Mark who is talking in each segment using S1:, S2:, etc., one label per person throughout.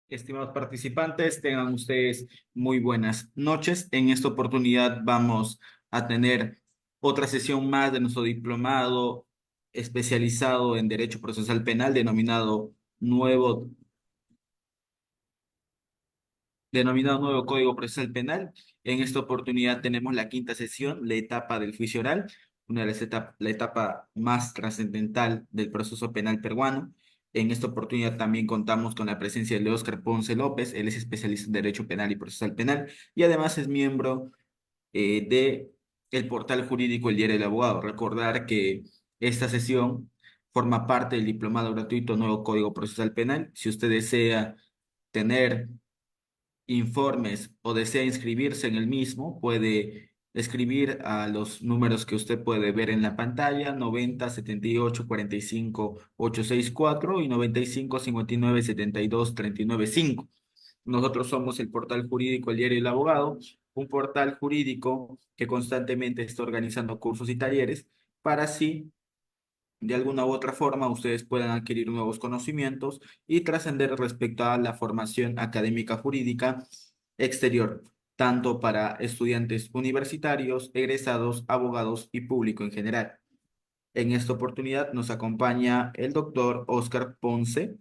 S1: Estimados participantes, tengan ustedes muy buenas noches. En esta oportunidad vamos a tener otra sesión más de nuestro diplomado especializado en Derecho Procesal Penal, denominado Nuevo Código Procesal Penal. En esta oportunidad tenemos la quinta sesión, la etapa del juicio oral, una de las la etapa más trascendental del proceso penal peruano. En esta oportunidad también contamos con la presencia de Óscar Ponce López. Él es especialista en Derecho Penal y Procesal Penal y además es miembro de el portal jurídico El Diario del Abogado. Recordar que esta sesión forma parte del diplomado gratuito Nuevo Código Procesal Penal. Si usted desea tener informes o desea inscribirse en el mismo, puede escribir a los números que usted puede ver en la pantalla: 90 78 45 864 y 95 59 72 39 5. Nosotros somos el portal jurídico El Diario del Abogado, un portal jurídico que constantemente está organizando cursos y talleres para así de alguna u otra forma ustedes puedan adquirir nuevos conocimientos y trascender respecto a la formación académica jurídica exterior, tanto para estudiantes universitarios, egresados, abogados y público en general. En esta oportunidad nos acompaña el doctor Óscar Ponce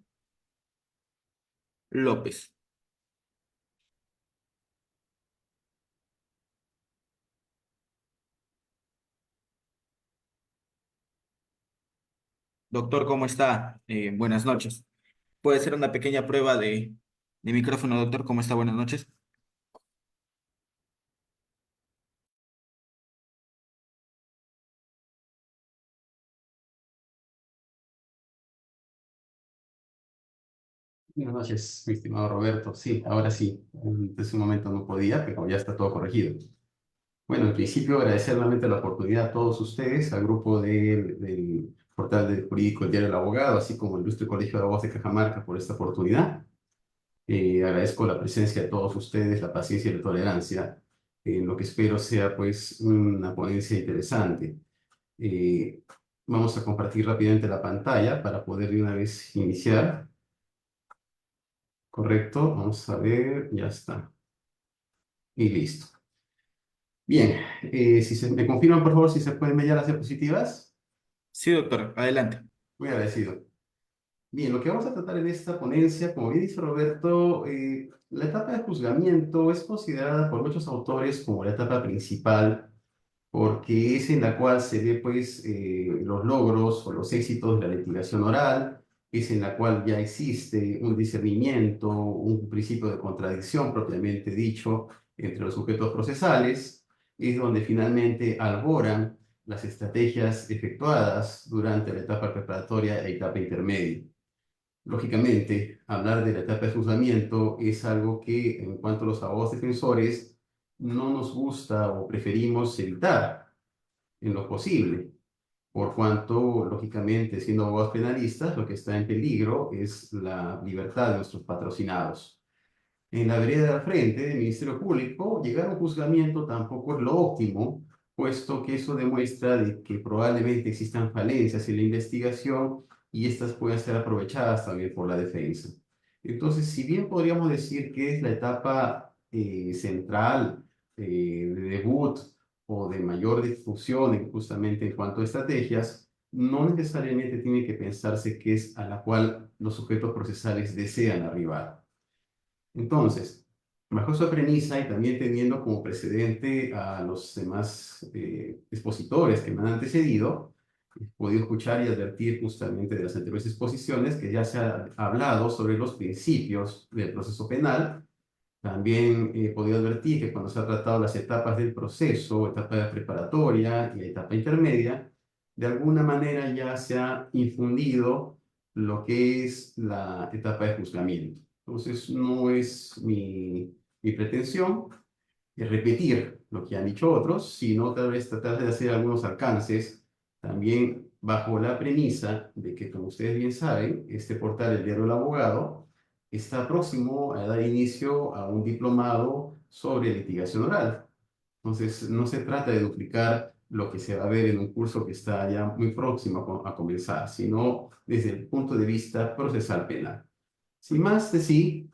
S1: López. Doctor, ¿cómo está? Buenas noches. ¿Puede ser una pequeña prueba de micrófono, doctor? ¿Cómo está? Buenas noches.
S2: Buenas noches, mi estimado Roberto. Sí, ahora sí. En ese momento no podía, pero ya está todo corregido. Bueno, en principio agradecer nuevamente la oportunidad a todos ustedes, al grupo del portal del jurídico El Diario del Abogado, así como el Ilustre Colegio de Abogados de Cajamarca por esta oportunidad. Agradezco la presencia de todos ustedes, la paciencia y la tolerancia, en lo que espero sea pues una ponencia interesante. Eh, Vamos a compartir rápidamente la pantalla para poder de una vez iniciar. Correcto, vamos a ver, ya está. Y listo. Bien, si me confirman por favor si se pueden ver ya las diapositivas.
S1: Sí, doctor, adelante.
S2: Muy agradecido. Bien, lo que vamos a tratar en esta ponencia, como bien dice Roberto, la etapa de juzgamiento es considerada por muchos autores como la etapa principal porque es en la cual se ve pues los logros o los éxitos de la litigación oral, es en la cual ya existe un discernimiento, un principio de contradicción propiamente dicho entre los sujetos procesales, es donde finalmente alboran las estrategias efectuadas durante la etapa preparatoria e etapa intermedia. Lógicamente, hablar de la etapa de juzgamiento es algo que, en cuanto a los abogados defensores, no nos gusta o preferimos evitar en lo posible, por cuanto, lógicamente, siendo abogados penalistas, lo que está en peligro es la libertad de nuestros patrocinados. En la vereda de al frente del Ministerio Público, llegar a un juzgamiento tampoco es lo óptimo, puesto que eso demuestra de que probablemente existan falencias en la investigación y estas pueden ser aprovechadas también por la defensa. Entonces, si bien podríamos decir que es la etapa central de debut o de mayor difusión justamente en cuanto a estrategias, no necesariamente tiene que pensarse que es a la cual los sujetos procesales desean arribar. Entonces, bajo esa premisa y también teniendo como precedente a los demás expositores que me han antecedido, he podido escuchar y advertir justamente de las anteriores exposiciones que ya se ha hablado sobre los principios del proceso penal. También he podido advertir que cuando se ha tratado las etapas del proceso, etapa preparatoria y etapa intermedia, de alguna manera ya se ha infundido lo que es la etapa de juzgamiento. Entonces, no es mi pretensión repetir lo que han dicho otros, sino tal vez tratar de hacer algunos alcances, también bajo la premisa de que, como ustedes bien saben, este portal, el Diario del Abogado, está próximo a dar inicio a un diplomado sobre litigación oral. Entonces, no se trata de duplicar lo que se va a ver en un curso que está ya muy próximo a comenzar, sino desde el punto de vista procesal penal. Sin más de sí,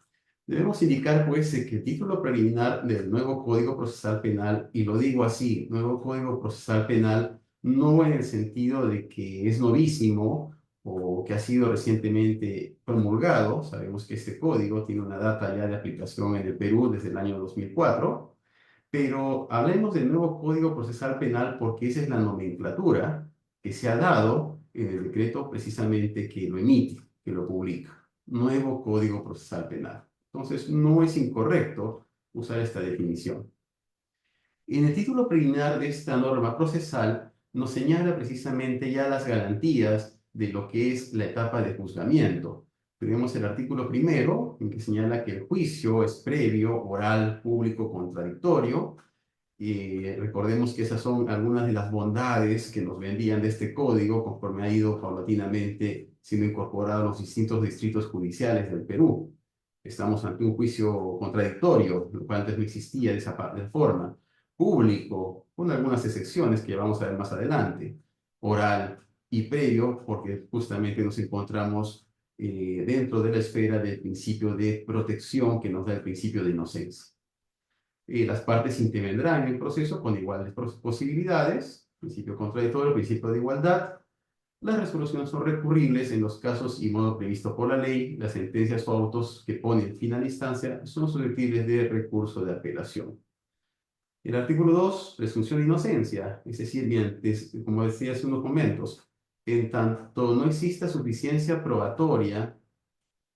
S2: Debemos indicar, pues, que el título preliminar del nuevo Código Procesal Penal, y lo digo así, nuevo Código Procesal Penal, no en el sentido de que es novísimo o que ha sido recientemente promulgado. Sabemos que este código tiene una data ya de aplicación en el Perú desde el año 2004, pero hablemos del nuevo Código Procesal Penal porque esa es la nomenclatura que se ha dado en el decreto precisamente que lo emite, que lo publica. Nuevo Código Procesal Penal. Entonces, no es incorrecto usar esta definición. En el título preliminar de esta norma procesal nos señala precisamente ya las garantías de lo que es la etapa de juzgamiento. Tenemos el artículo primero, en que señala que el juicio es previo, oral, público, contradictorio. Y recordemos que esas son algunas de las bondades que nos vendían de este código conforme ha ido paulatinamente siendo incorporado a los distintos distritos judiciales del Perú. Estamos ante un juicio contradictorio, lo cual antes no existía de esa forma. Público, con algunas excepciones que vamos a ver más adelante. Oral y previo, porque justamente nos encontramos dentro de la esfera del principio de protección que nos da el principio de inocencia. Las partes intervendrán en el proceso con iguales posibilidades, principio contradictorio, principio de igualdad. Las resoluciones son recurribles en los casos y modo previsto por la ley. Las sentencias o autos que ponen fin a la instancia son susceptibles de recurso de apelación. El artículo 2, presunción de inocencia, es decir, bien, como decía hace unos momentos, en tanto no exista suficiencia probatoria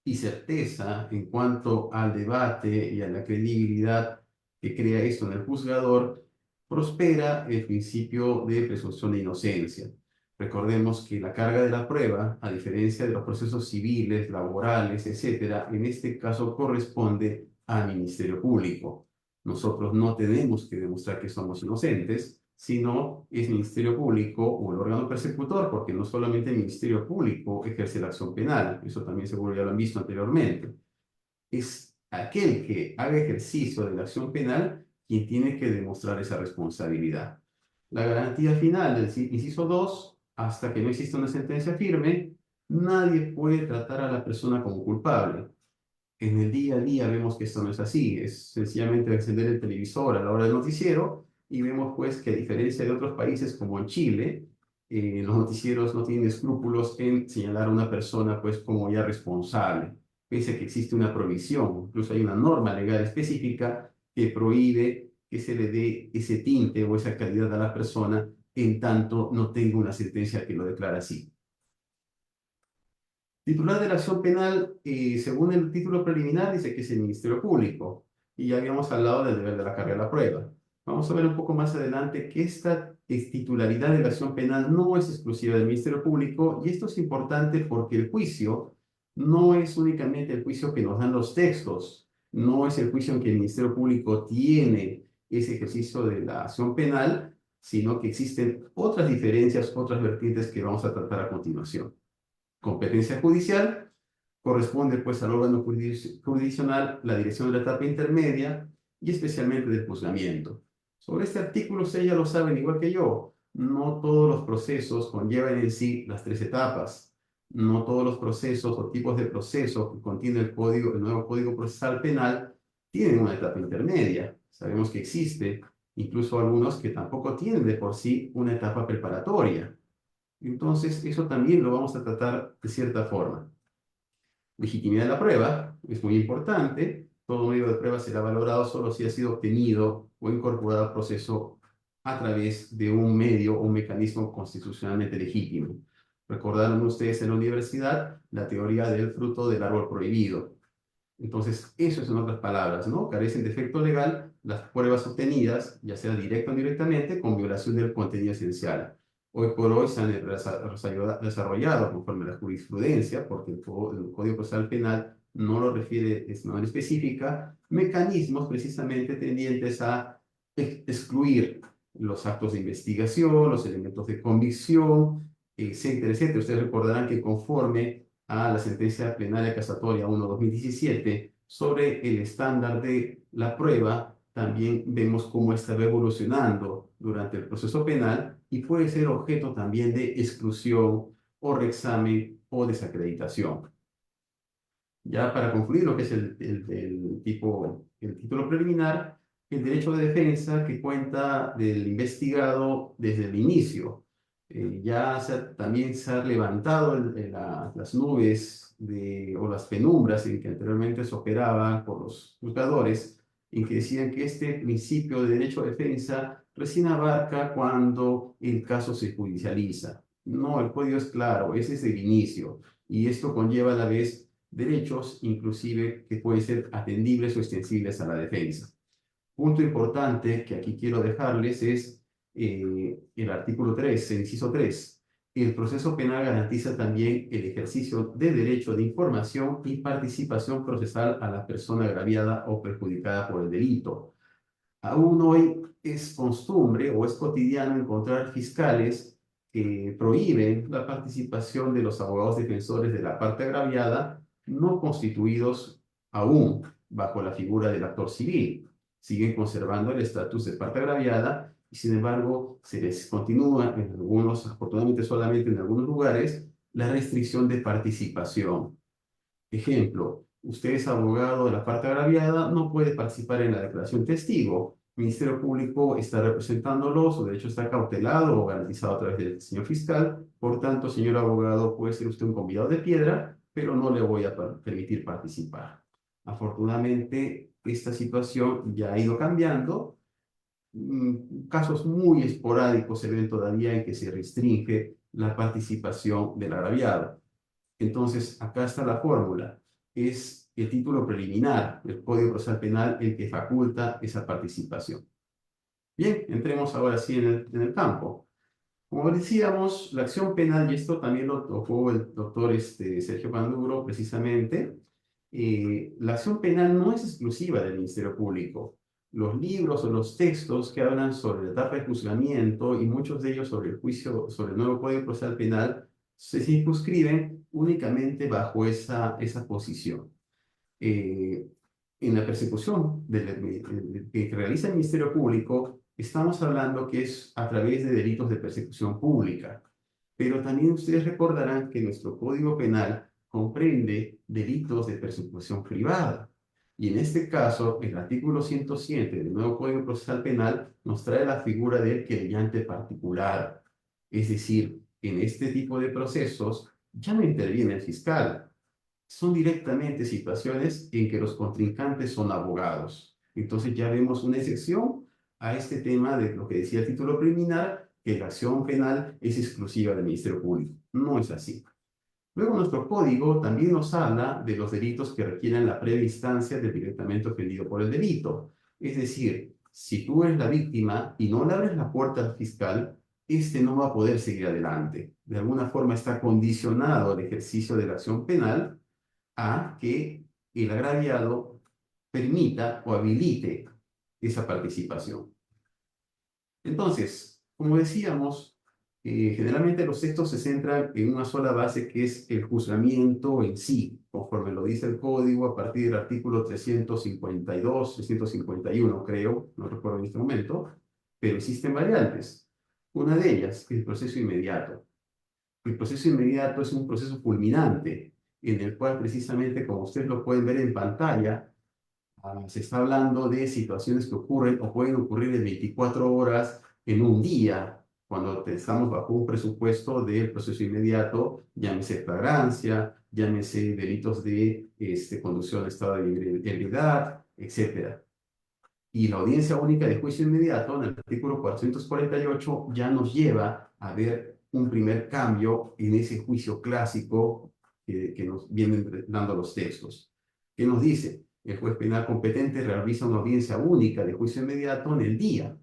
S2: y certeza en cuanto al debate y a la credibilidad que crea esto en el juzgador, prospera el principio de presunción de inocencia. Recordemos que la carga de la prueba, a diferencia de los procesos civiles, laborales, etcétera, en este caso corresponde al Ministerio Público. Nosotros no tenemos que demostrar que somos inocentes, sino es Ministerio Público o el órgano persecutor, porque no solamente el Ministerio Público ejerce la acción penal, eso también seguro ya lo han visto anteriormente. Es aquel que haga ejercicio de la acción penal quien tiene que demostrar esa responsabilidad. La garantía final del inciso 2, hasta que no exista una sentencia firme, nadie puede tratar a la persona como culpable. En el día a día vemos que esto no es así, es sencillamente encender el televisor a la hora del noticiero y vemos pues que a diferencia de otros países como en Chile, los noticieros no tienen escrúpulos en señalar a una persona pues como ya responsable, pese a que existe una prohibición, incluso hay una norma legal específica que prohíbe que se le dé ese tinte o esa calidad a la persona en tanto no tenga una sentencia que lo declara así. Titular de la acción penal, según el título preliminar, dice que es el Ministerio Público. Y ya habíamos hablado del deber de la carga de la prueba. Vamos a ver un poco más adelante que esta titularidad de la acción penal no es exclusiva del Ministerio Público. Y esto es importante porque el juicio no es únicamente el juicio que nos dan los textos. No es el juicio en que el Ministerio Público tiene ese ejercicio de la acción penal, sino que existen otras diferencias, otras vertientes que vamos a tratar a continuación. Competencia judicial, corresponde pues al órgano jurisdiccional la dirección de la etapa intermedia y especialmente del juzgamiento. Sobre este artículo ustedes ya lo saben igual que yo, no todos los procesos conllevan en sí las tres etapas. No todos los procesos o tipos de procesos que contiene el nuevo Código Procesal Penal tienen una etapa intermedia. Sabemos que existe incluso algunos que tampoco tienen de por sí una etapa preparatoria. Entonces, eso también lo vamos a tratar de cierta forma. Legitimidad de la prueba es muy importante. Todo medio de prueba será valorado solo si ha sido obtenido o incorporado al proceso a través de un medio o un mecanismo constitucionalmente legítimo. Recordaron ustedes en la universidad la teoría del fruto del árbol prohibido. Entonces, eso es en otras palabras, ¿no? Carecen de efecto legal las pruebas obtenidas, ya sea directa o indirectamente, con violación del contenido esencial. Hoy por hoy se han desarrollado conforme a la jurisprudencia, porque el Código Procesal Penal no lo refiere de manera específica, mecanismos precisamente tendientes a excluir los actos de investigación, los elementos de convicción, etcétera, etcétera. Ustedes recordarán que conforme a la sentencia plenaria casatoria 1/2017 sobre el estándar de la prueba, también vemos cómo esta va evolucionando durante el proceso penal y puede ser objeto también de exclusión o reexamen o desacreditación. Ya para concluir lo que es el título preliminar, el derecho de defensa que cuenta del investigado desde el inicio. También se han levantado las nubes o las penumbras en que anteriormente se operaba por los juzgadores, en que decían que este principio de derecho de defensa recién abarca cuando el caso se judicializa. No, el código es claro, ese es el inicio, y esto conlleva a la vez derechos, inclusive que pueden ser atendibles o extensibles a la defensa. Punto importante que aquí quiero dejarles es el artículo 3, el inciso 3. El proceso penal garantiza también el ejercicio de derecho de información y participación procesal a la persona agraviada o perjudicada por el delito. Aún hoy es costumbre o es cotidiano encontrar fiscales que prohíben la participación de los abogados defensores de la parte agraviada no constituidos aún bajo la figura del actor civil. Siguen conservando el estatus de parte agraviada y sin embargo se les continúa en algunos, afortunadamente solamente en algunos lugares, la restricción de participación. Ejemplo, usted es abogado de la parte agraviada, no puede participar en la declaración testigo. El Ministerio Público está representándolo, su derecho está cautelado o garantizado a través del señor fiscal. Por tanto, señor abogado, puede ser usted un convidado de piedra, pero no le voy a permitir participar. Afortunadamente, esta situación ya ha ido cambiando. Casos muy esporádicos se ven todavía en que se restringe la participación del agraviado. Entonces, acá está la fórmula. Es el título preliminar del Código Procesal Penal el que faculta esa participación. Bien, entremos ahora sí en el campo. Como decíamos, la acción penal, y esto también lo tocó el doctor Sergio Panduro precisamente, la acción penal no es exclusiva del Ministerio Público. Los libros o los textos que hablan sobre la etapa de juzgamiento y muchos de ellos sobre el juicio, sobre el nuevo Código Procesal Penal, se circunscriben únicamente bajo esa posición. eh, en la persecución que realiza el Ministerio Público, estamos hablando que es a través de delitos de persecución pública. Pero también ustedes recordarán que nuestro Código Penal comprende delitos de persecución privada. Y en este caso, el artículo 107 del nuevo Código Procesal Penal nos trae la figura del querellante particular. Es decir, en este tipo de procesos ya no interviene el fiscal, son directamente situaciones en que los contrincantes son abogados. Entonces ya vemos una excepción a este tema de lo que decía el título preliminar, que la acción penal es exclusiva del Ministerio Público. No es así. Luego nuestro código también nos habla de los delitos que requieren la previa instancia del directamente ofendido por el delito. Es decir, si tú eres la víctima y no le abres la puerta al fiscal, este no va a poder seguir adelante. De alguna forma está condicionado al ejercicio de la acción penal a que el agraviado permita o habilite esa participación. Entonces, como decíamos, generalmente los textos se centran en una sola base que es el juzgamiento en sí, conforme lo dice el código a partir del artículo 352, 351 creo, no recuerdo en este momento, pero existen variantes. Una de ellas, el proceso inmediato. El proceso inmediato es un proceso fulminante en el cual precisamente, como ustedes lo pueden ver en pantalla, se está hablando de situaciones que ocurren o pueden ocurrir en 24 horas en un día, cuando estamos bajo un presupuesto del proceso inmediato, llámese flagrancia, llámese delitos de conducción a estado de ebriedad, etcétera. Y la audiencia única de juicio inmediato, en el artículo 448, ya nos lleva a ver un primer cambio en ese juicio clásico que nos vienen dando los textos. ¿Qué nos dice? El juez penal competente realiza una audiencia única de juicio inmediato en el día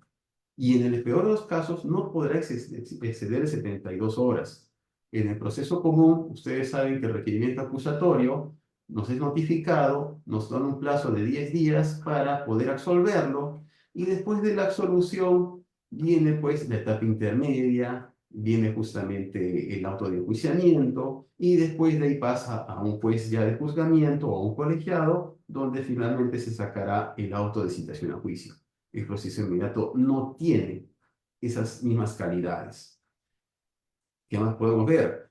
S2: y en el peor de los casos no podrá exceder 72 horas. En el proceso común, ustedes saben que el requerimiento acusatorio nos es notificado, nos dan un plazo de 10 días para poder absolverlo y después de la absolución viene pues la etapa intermedia, viene justamente el auto de enjuiciamiento y después de ahí pasa a un juez ya de juzgamiento o a un colegiado donde finalmente se sacará el auto de citación a juicio. El proceso inmediato no tiene esas mismas calidades. ¿Qué más podemos ver?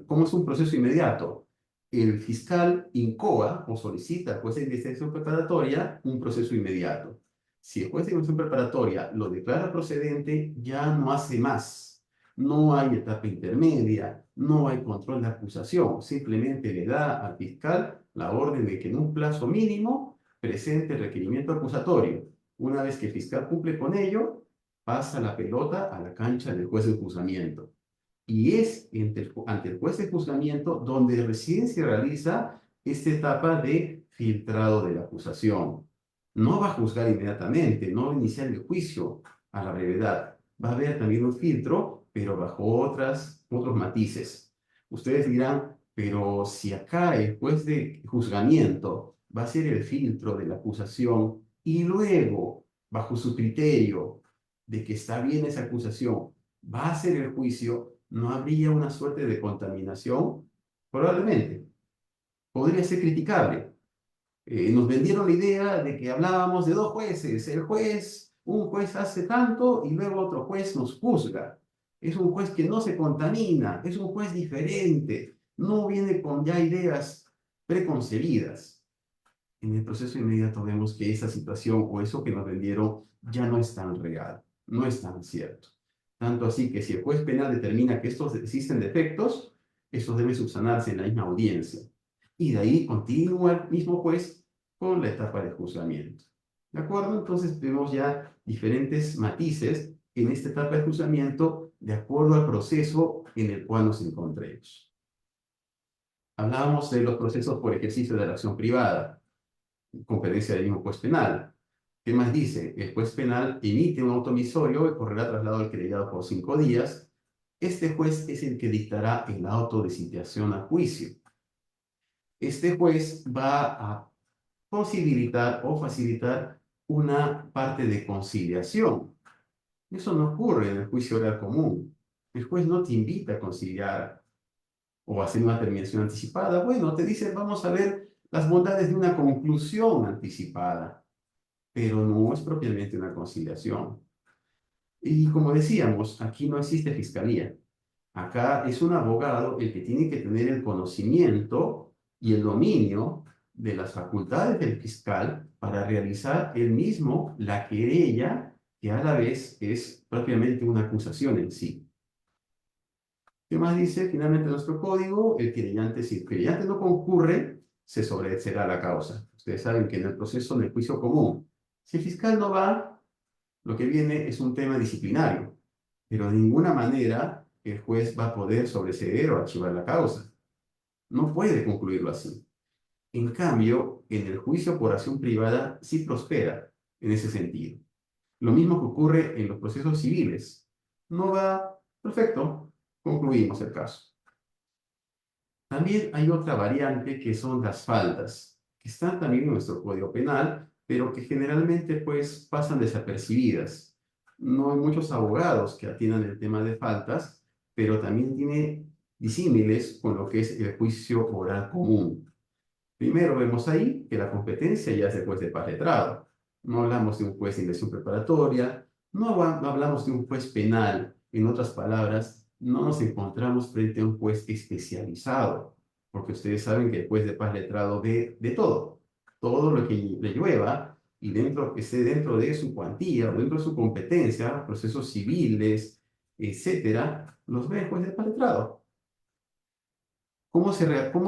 S2: ¿Cómo es un proceso inmediato? el fiscal incoa o solicita al juez de investigación preparatoria un proceso inmediato. Si el juez de investigación preparatoria lo declara procedente, ya no hace más. No hay etapa intermedia, no hay control de acusación. Simplemente le da al fiscal la orden de que en un plazo mínimo presente el requerimiento acusatorio. Una vez que el fiscal cumple con ello, pasa la pelota a la cancha del juez de juzgamiento. Y es ante el juez de juzgamiento donde recién se realiza esta etapa de filtrado de la acusación. No va a juzgar inmediatamente, no va a iniciar el juicio a la brevedad. Va a haber también un filtro, pero bajo otros matices. Ustedes dirán, pero si acá el juez de juzgamiento va a hacer el filtro de la acusación y luego, bajo su criterio de que está bien esa acusación, va a hacer el juicio, ¿no habría una suerte de contaminación? Probablemente. Podría ser criticable. Nos vendieron la idea de que hablábamos de dos jueces. Un juez hace tanto y luego otro juez nos juzga. Es un juez que no se contamina, es un juez diferente, no viene con ya ideas preconcebidas. En el proceso inmediato vemos que esa situación o eso que nos vendieron ya no es tan real, no es tan cierto. Tanto así que si el juez penal determina que estos existen defectos, estos deben subsanarse en la misma audiencia. Y de ahí continúa el mismo juez con la etapa de juzgamiento. ¿De acuerdo? Entonces vemos ya diferentes matices en esta etapa de juzgamiento de acuerdo al proceso en el cual nos encontremos. Hablábamos de los procesos por ejercicio de la acción privada, competencia del mismo juez penal. ¿Qué más dice? El juez penal emite un auto emisorio y correrá traslado al querellado por 5 días. Este juez es el que dictará el auto de citación a juicio. Este juez va a posibilitar o facilitar una parte de conciliación. Eso no ocurre en el juicio oral común. El juez no te invita a conciliar o a hacer una terminación anticipada. Bueno, te dice, vamos a ver las bondades de una conclusión anticipada, pero no es propiamente una conciliación. Y como decíamos, aquí no existe fiscalía. Acá es un abogado el que tiene que tener el conocimiento y el dominio de las facultades del fiscal para realizar él mismo la querella, que a la vez es propiamente una acusación en sí. ¿Qué más dice? Finalmente nuestro código, el querellante, si el querellante no concurre, se sobreseerá la causa. Ustedes saben que en el proceso del juicio común, si el fiscal no va, lo que viene es un tema disciplinario, pero de ninguna manera el juez va a poder sobreseer o archivar la causa. No puede concluirlo así. En cambio, en el juicio por acción privada sí prospera en ese sentido. Lo mismo que ocurre en los procesos civiles. No va, perfecto, concluimos el caso. También hay otra variante que son las faltas, que están también en nuestro Código Penal, pero que generalmente pues pasan desapercibidas. No hay muchos abogados que atiendan el tema de faltas, pero también tiene disímiles con lo que es el juicio oral común. Primero vemos ahí que la competencia ya es del juez de paz letrado. No hablamos de un juez de investigación preparatoria, no hablamos de un juez penal. En otras palabras, no nos encontramos frente a un juez especializado, porque ustedes saben que el juez de paz letrado ve de todo lo que le llueva, y que esté dentro de su cuantía o dentro de su competencia, procesos civiles, etcétera, los ve el juez de paz letrado. ¿Cómo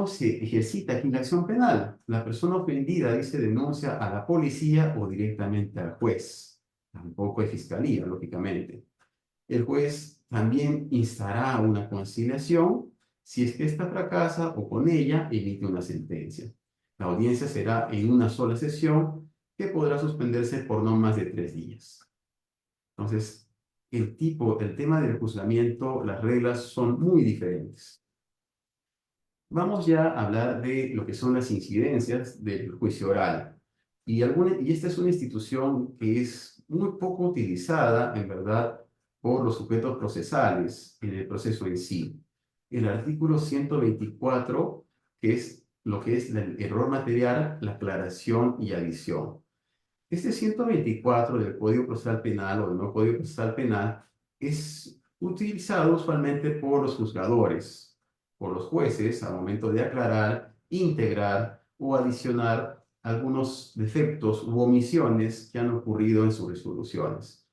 S2: se ejercita aquí la acción penal? La persona ofendida dice denuncia a la policía o directamente al juez. Tampoco hay fiscalía, lógicamente. El juez también instará una conciliación. Si es que esta fracasa o con ella emite una sentencia. La audiencia será en una sola sesión que podrá suspenderse por no más de 3 días. Entonces, el tema del juzgamiento, las reglas son muy diferentes. Vamos ya a hablar de lo que son las incidencias del juicio oral. Y esta es una institución que es muy poco utilizada, en verdad, por los sujetos procesales en el proceso en sí. El artículo 124, que es lo que es el error material, la aclaración y adición. Este 124 del Código Procesal Penal o del nuevo Código Procesal Penal es utilizado usualmente por los juzgadores, por los jueces al momento de aclarar integrar o adicionar algunos defectos u omisiones que han ocurrido en sus resoluciones.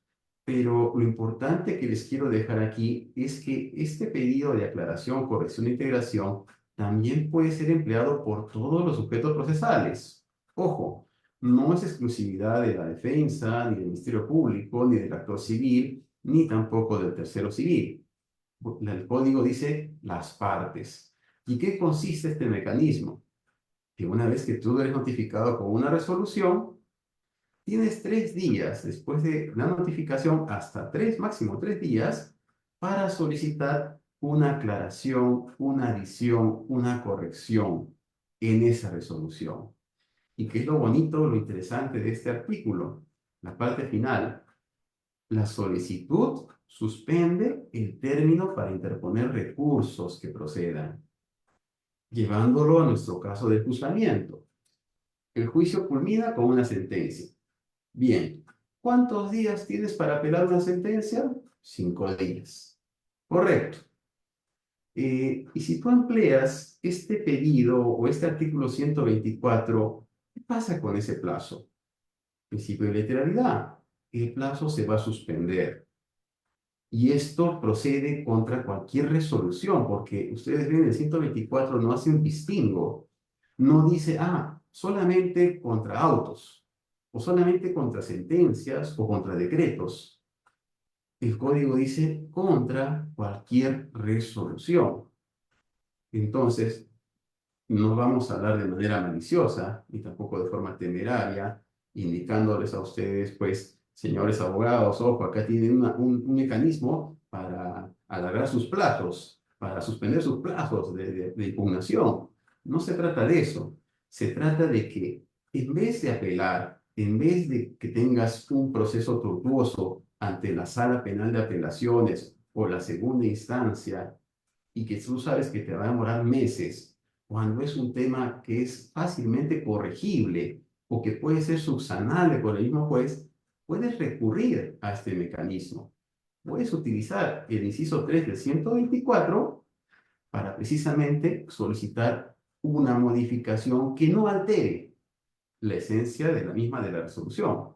S2: Pero lo importante que les quiero dejar aquí es que este pedido de aclaración, corrección e integración también puede ser empleado por todos los sujetos procesales. Ojo, no es exclusividad de la defensa, ni del Ministerio Público, ni del actor civil, ni tampoco del tercero civil. El código dice las partes. ¿Y qué consiste este mecanismo? Que una vez que tú eres notificado con una resolución, tienes 3 días después de la notificación, hasta 3, máximo 3 días, para solicitar una aclaración, una adición, una corrección en esa resolución. ¿Y qué es lo bonito, lo interesante de este artículo? La parte final. La solicitud suspende el término para interponer recursos que procedan, llevándolo a nuestro caso de juzgamiento. El juicio culmina con una sentencia. Bien, ¿cuántos días tienes para apelar una sentencia? 5 días. Correcto. Y si tú empleas este pedido o este artículo 124, ¿qué pasa con ese plazo? Principio de literalidad. El plazo se va a suspender. Y esto procede contra cualquier resolución, porque ustedes ven, el 124 no hace un distingo. No dice, solamente contra autos, o solamente contra sentencias, o contra decretos. El código dice contra cualquier resolución. Entonces, no vamos a hablar de manera maliciosa, ni tampoco de forma temeraria, indicándoles a ustedes, pues, señores abogados, ojo, acá tienen un mecanismo para alargar sus plazos, para suspender sus plazos de impugnación. No se trata de eso. Se trata de que en vez de apelar, en vez de que tengas un proceso tortuoso ante la Sala Penal de Apelaciones o la segunda instancia, y que tú sabes que te va a demorar meses, cuando es un tema que es fácilmente corregible o que puede ser subsanable por el mismo juez, puedes recurrir a este mecanismo. Puedes utilizar el inciso 3 del 124 para precisamente solicitar una modificación que no altere la esencia de la misma de la resolución.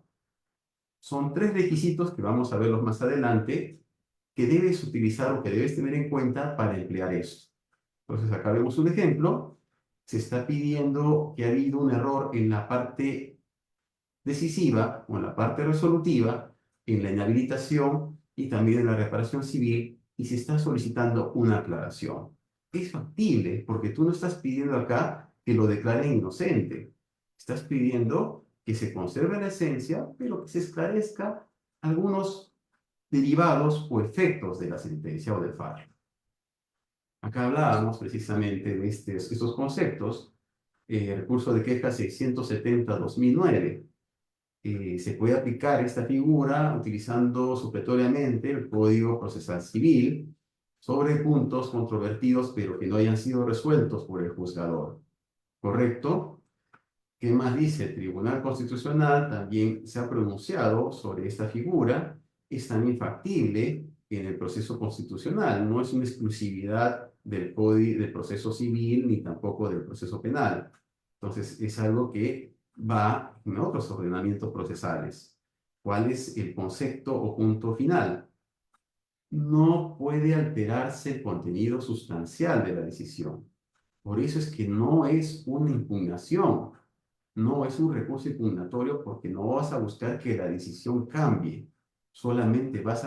S2: Son 3 requisitos que vamos a verlos más adelante que debes utilizar o que debes tener en cuenta para emplear esto. Entonces, acá vemos un ejemplo. Se está pidiendo que ha habido un error en la parte decisiva o en la parte resolutiva, en la inhabilitación y también en la reparación civil, y se está solicitando una aclaración. Es factible porque tú no estás pidiendo acá que lo declaren inocente. Estás pidiendo que se conserve la esencia, pero que se esclarezca algunos derivados o efectos de la sentencia o del fallo. Acá hablábamos precisamente de estos conceptos. Recurso de queja 670-2009. Se puede aplicar esta figura utilizando supletoriamente el Código Procesal Civil sobre puntos controvertidos pero que no hayan sido resueltos por el juzgador. ¿Correcto? ¿Qué más dice? El Tribunal Constitucional también se ha pronunciado sobre esta figura. Es también factible en el proceso constitucional. No es una exclusividad del código del proceso civil ni tampoco del proceso penal. Entonces, es algo que va en otros ordenamientos procesales. ¿Cuál es el concepto o punto final? No puede alterarse el contenido sustancial de la decisión. Por eso es que no es una impugnación, no es un recurso impugnatorio porque no vas a buscar que la decisión cambie, solamente vas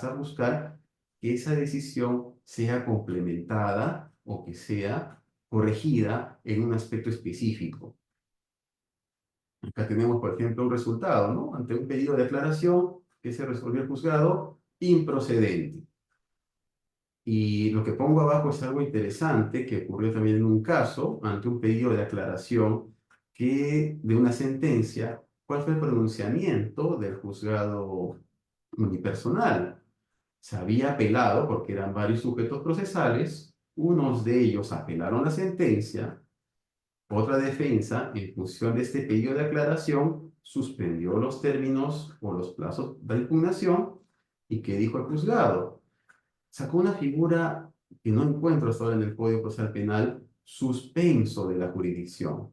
S2: a buscar que esa decisión sea complementada o que sea corregida en un aspecto específico. Acá tenemos, por ejemplo, un resultado, ¿no? Ante un pedido de aclaración que se resolvió el juzgado improcedente. Y lo que pongo abajo es algo interesante que ocurrió también en un caso, ante un pedido de aclaración de una sentencia, ¿cuál fue el pronunciamiento del juzgado unipersonal? Se había apelado, porque eran varios sujetos procesales, unos de ellos apelaron la sentencia, otra defensa, en función de este pedido de aclaración, suspendió los términos o los plazos de impugnación, y ¿qué dijo el juzgado? Sacó una figura que no encuentro hasta ahora en el Código Procesal Penal suspenso de la jurisdicción.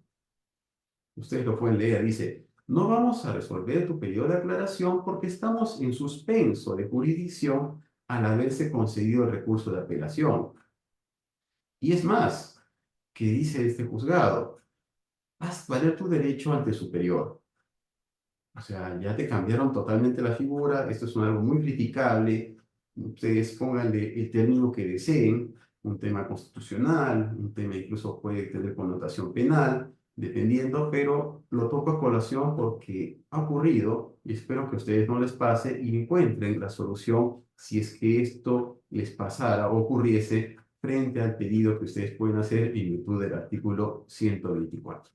S2: Ustedes lo pueden leer, dice, no vamos a resolver tu periodo de aclaración porque estamos en suspenso de jurisdicción al haberse concedido el recurso de apelación. Y es más, que dice este juzgado, haz valer tu derecho ante el superior. O sea, ya te cambiaron totalmente la figura, esto es algo muy criticable, ustedes pónganle el término que deseen, un tema constitucional, un tema incluso puede tener connotación penal, dependiendo, pero lo toco a colación porque ha ocurrido y espero que a ustedes no les pase y encuentren la solución si es que esto les pasara o ocurriese frente al pedido que ustedes pueden hacer en virtud del artículo 124.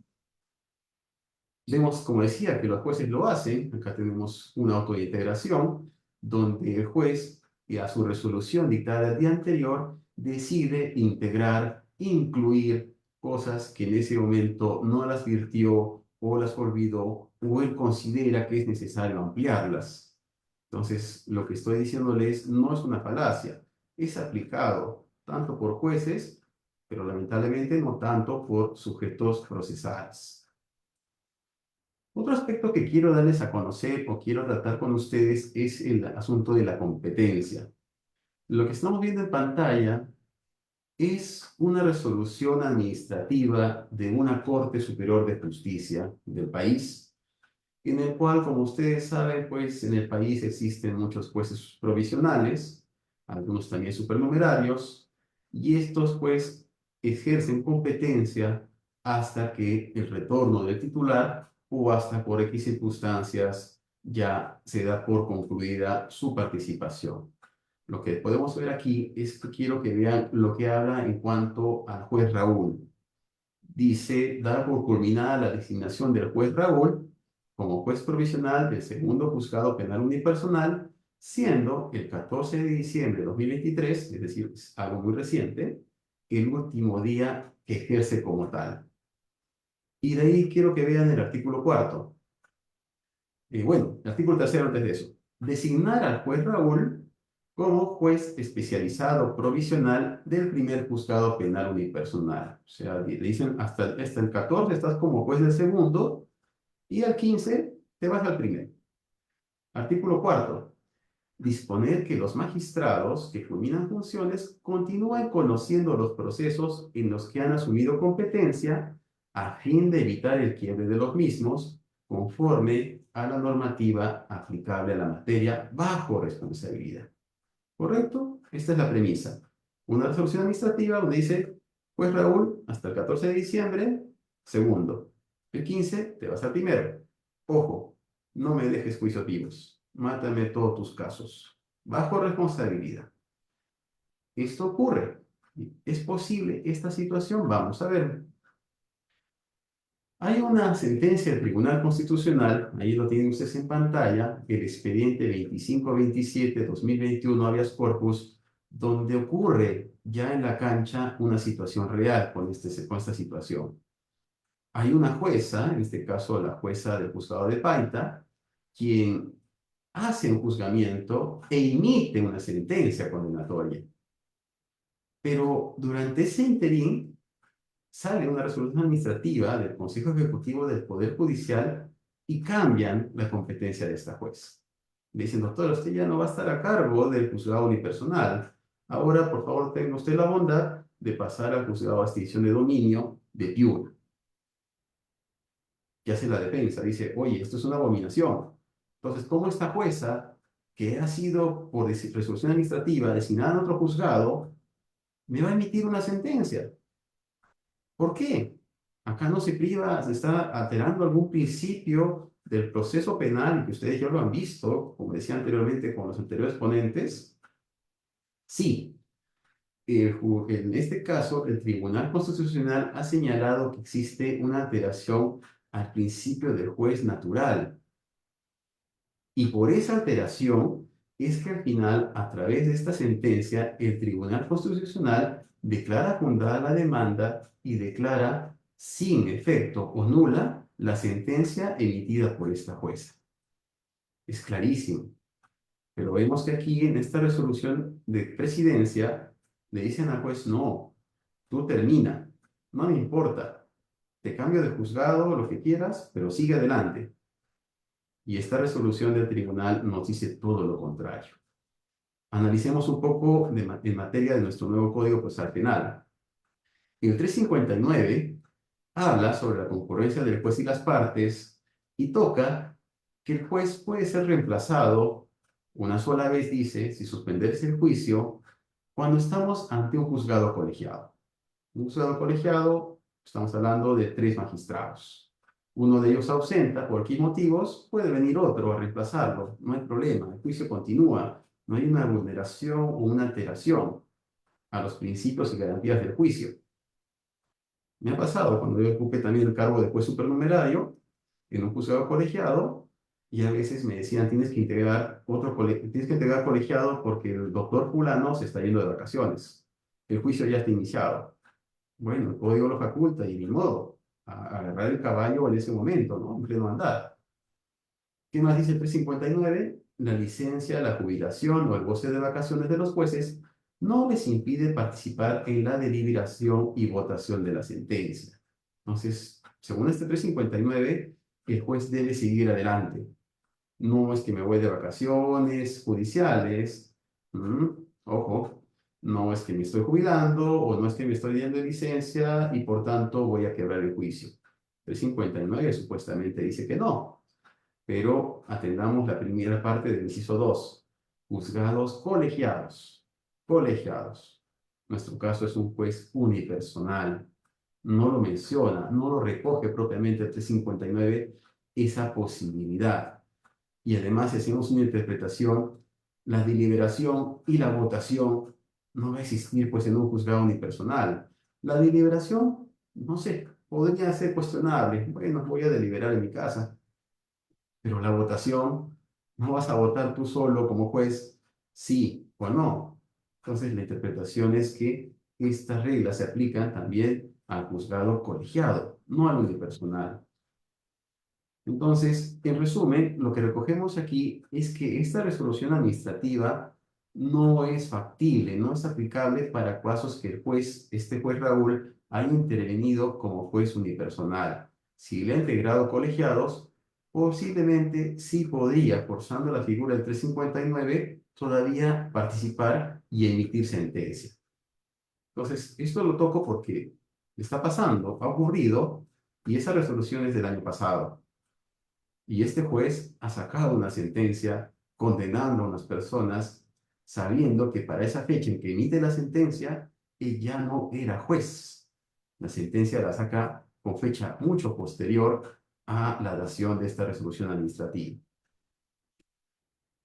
S2: Vemos, como decía, que los jueces lo hacen. Acá tenemos una autointegración donde el juez, y a su resolución dictada el día anterior, decide integrar, incluir cosas que en ese momento no las virtió o las olvidó o él considera que es necesario ampliarlas. Entonces, lo que estoy diciéndoles no es una falacia, es aplicado tanto por jueces, pero lamentablemente no tanto por sujetos procesales. Otro aspecto que quiero darles a conocer o quiero tratar con ustedes es el asunto de la competencia. Lo que estamos viendo en pantalla es una resolución administrativa de una Corte Superior de Justicia del país, en el cual, como ustedes saben, pues en el país existen muchos jueces provisionales, algunos también supernumerarios, y estos pues ejercen competencia hasta que el retorno del titular o hasta por X circunstancias ya se da por concluida su participación. Lo que podemos ver aquí es que quiero que vean lo que habla en cuanto al juez Raúl. Dice, dar por culminada la designación del juez Raúl como juez provisional del segundo juzgado penal unipersonal, siendo el 14 de diciembre de 2023, es decir, es algo muy reciente, el último día que ejerce como tal. Y de ahí quiero que vean el artículo cuarto. Bueno, el artículo tercero antes de eso. Designar al juez Raúl como juez especializado provisional del primer juzgado penal unipersonal. O sea, le dicen hasta el 14 estás como juez del segundo y al 15 te vas al primero. Artículo cuarto. Disponer que los magistrados que culminan funciones continúen conociendo los procesos en los que han asumido competencia a fin de evitar el quiebre de los mismos conforme a la normativa aplicable a la materia bajo responsabilidad. ¿Correcto? Esta es la premisa. Una resolución administrativa donde dice, pues Raúl, hasta el 14 de diciembre, segundo. El 15 te vas al primero. Ojo, no me dejes juicios vivos. Mátame todos tus casos. Bajo responsabilidad. Esto ocurre. ¿Es posible esta situación? Vamos a ver. Hay una sentencia del Tribunal Constitucional, ahí lo tienen ustedes en pantalla, el expediente 2527-2021 habeas corpus, donde ocurre ya en la cancha una situación real con esta situación. Hay una jueza, en este caso la jueza del juzgado de Paita, quien hace un juzgamiento e emite una sentencia condenatoria. Pero durante ese interín, sale una resolución administrativa del Consejo Ejecutivo del Poder Judicial y cambian la competencia de esta juez. Le dicen, doctor, usted ya no va a estar a cargo del juzgado unipersonal. Ahora, por favor, tenga usted la bondad de pasar al juzgado de extinción de dominio de Piura. ¿Qué hace la defensa? Dice, oye, esto es una abominación. Entonces, ¿cómo esta jueza, que ha sido por resolución administrativa designada en otro juzgado, me va a emitir una sentencia? ¿Por qué? Acá no se priva, se está alterando algún principio del proceso penal que ustedes ya lo han visto, como decía anteriormente con los anteriores ponentes. Sí, en este caso el Tribunal Constitucional ha señalado que existe una alteración al principio del juez natural. Y por esa alteración es que al final, a través de esta sentencia, el Tribunal Constitucional declara fundada la demanda y declara sin efecto o nula la sentencia emitida por esta jueza. Es clarísimo. Pero vemos que aquí en esta resolución de presidencia le dicen al juez, no, tú termina. no me importa, te cambio de juzgado, lo que quieras, pero sigue adelante. Y esta resolución del tribunal nos dice todo lo contrario. Analicemos un poco en materia de nuestro nuevo Código Procesal Penal. El 359 habla sobre la concurrencia del juez y las partes y toca que el juez puede ser reemplazado una sola vez, dice, si suspenderse el juicio, cuando estamos ante un juzgado colegiado. Un juzgado colegiado, estamos hablando de 3 magistrados. Uno de ellos se ausenta por qué motivos, puede venir otro a reemplazarlo, no hay problema, el juicio continúa, no hay una vulneración o una alteración a los principios y garantías del juicio. Me ha pasado cuando yo ocupé también el cargo de juez supernumerario en un juzgado colegiado y a veces me decían tienes que integrar colegiado porque el doctor fulano se está yendo de vacaciones. El juicio ya está iniciado. Bueno, el código lo faculta y ni modo, a agarrar el caballo en ese momento, ¿no? En pleno andar. ¿Qué más dice el 359? La licencia, la jubilación o el goce de vacaciones de los jueces no les impide participar en la deliberación y votación de la sentencia. Entonces, según este 359, el juez debe seguir adelante. No es que me voy de vacaciones judiciales, ¿m? Ojo, no es que me estoy jubilando o no es que me estoy yendo de licencia y por tanto voy a quebrar el juicio. 359 supuestamente dice que no. Pero atendamos la primera parte del inciso 2. Juzgados colegiados. Colegiados. Nuestro caso es un juez unipersonal. No lo menciona, no lo recoge propiamente el 359 esa posibilidad. Y además, si hacemos una interpretación, la deliberación y la votación no va a existir pues en un juzgado unipersonal. La deliberación, no sé, podría ser cuestionable. Bueno, voy a deliberar en mi casa, pero la votación, no vas a votar tú solo como juez, sí o no. Entonces, la interpretación es que estas reglas se aplican también al juzgado colegiado, no al unipersonal. Entonces, en resumen, lo que recogemos aquí es que esta resolución administrativa no es factible, no es aplicable para casos que este juez Raúl, haya intervenido como juez unipersonal. Si le ha integrado colegiados, posiblemente sí podría, forzando la figura del 359, todavía participar y emitir sentencia. Entonces, esto lo toco porque está pasando, ha ocurrido, y esa resolución es del año pasado. Y este juez ha sacado una sentencia condenando a unas personas sabiendo que para esa fecha en que emite la sentencia, él ya no era juez. La sentencia la saca con fecha mucho posterior a la dación de esta resolución administrativa.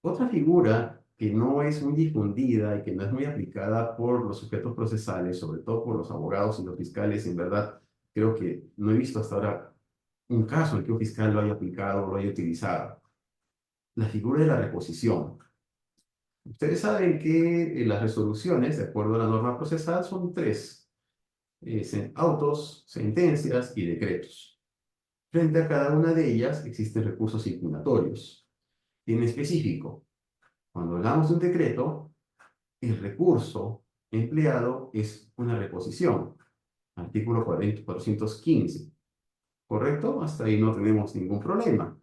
S2: Otra figura que no es muy difundida y que no es muy aplicada por los sujetos procesales, sobre todo por los abogados y los fiscales, en verdad, creo que no he visto hasta ahora un caso en que un fiscal lo haya aplicado o lo haya utilizado. La figura de la reposición. Ustedes saben que las resoluciones, de acuerdo a la norma procesal, son tres: autos, sentencias y decretos. Frente a cada una de ellas existen recursos impugnatorios. En específico, cuando hablamos de un decreto, el recurso empleado es una reposición. Artículo 415. ¿Correcto? Hasta ahí no tenemos ningún problema.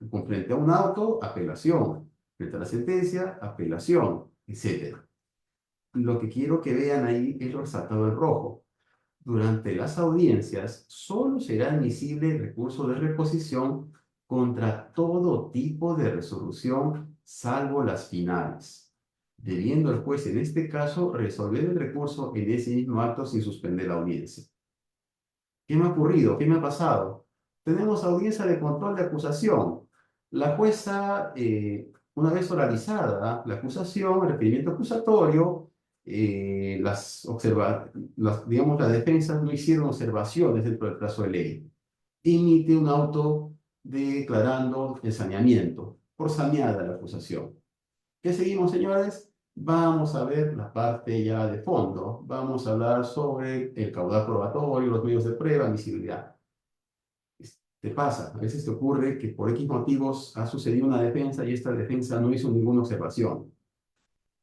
S2: Con frente a un auto, apelación. Frente a la sentencia, apelación, etcétera. Lo que quiero que vean ahí es lo resaltado en rojo. Durante las audiencias, solo será admisible el recurso de reposición contra todo tipo de resolución, salvo las finales, debiendo el juez en este caso resolver el recurso en ese mismo acto sin suspender la audiencia. ¿Qué me ha ocurrido? ¿Qué me ha pasado? Tenemos audiencia de control de acusación. La jueza, una vez oralizada la acusación, el requerimiento acusatorio, digamos, las defensas no hicieron observaciones dentro del plazo de ley. Emite un auto declarando el saneamiento, por saneada la acusación. ¿Qué seguimos, señores? Vamos a ver la parte ya de fondo. Vamos a hablar sobre el caudal probatorio, los medios de prueba, admisibilidad. Te pasa, a veces te ocurre que por X motivos ha sucedido una defensa y esta defensa no hizo ninguna observación.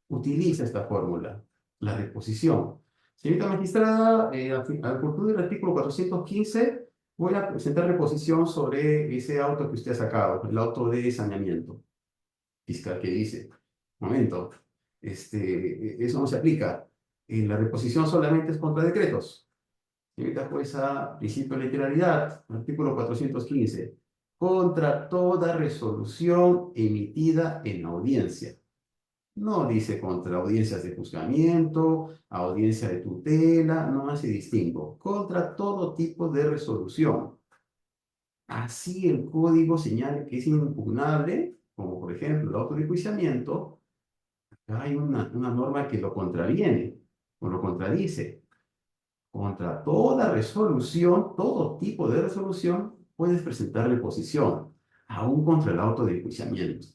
S2: Utiliza esta fórmula, la reposición. Señorita magistrada, al concluir el artículo 415, voy a presentar reposición sobre ese auto que usted ha sacado, el auto de saneamiento fiscal que dice, momento, eso no se aplica. La reposición solamente es contra decretos. Señorita jueza, principio de literalidad, artículo 415, contra toda resolución emitida en audiencia. No dice contra audiencias de juzgamiento, audiencia de tutela, no hace distingo. Contra todo tipo de resolución. Así el código señala que es impugnable, como por ejemplo el auto de enjuiciamiento, acá hay una norma que lo contraviene o lo contradice. Contra toda resolución, todo tipo de resolución, puedes presentar reposición, aún contra el auto de enjuiciamiento.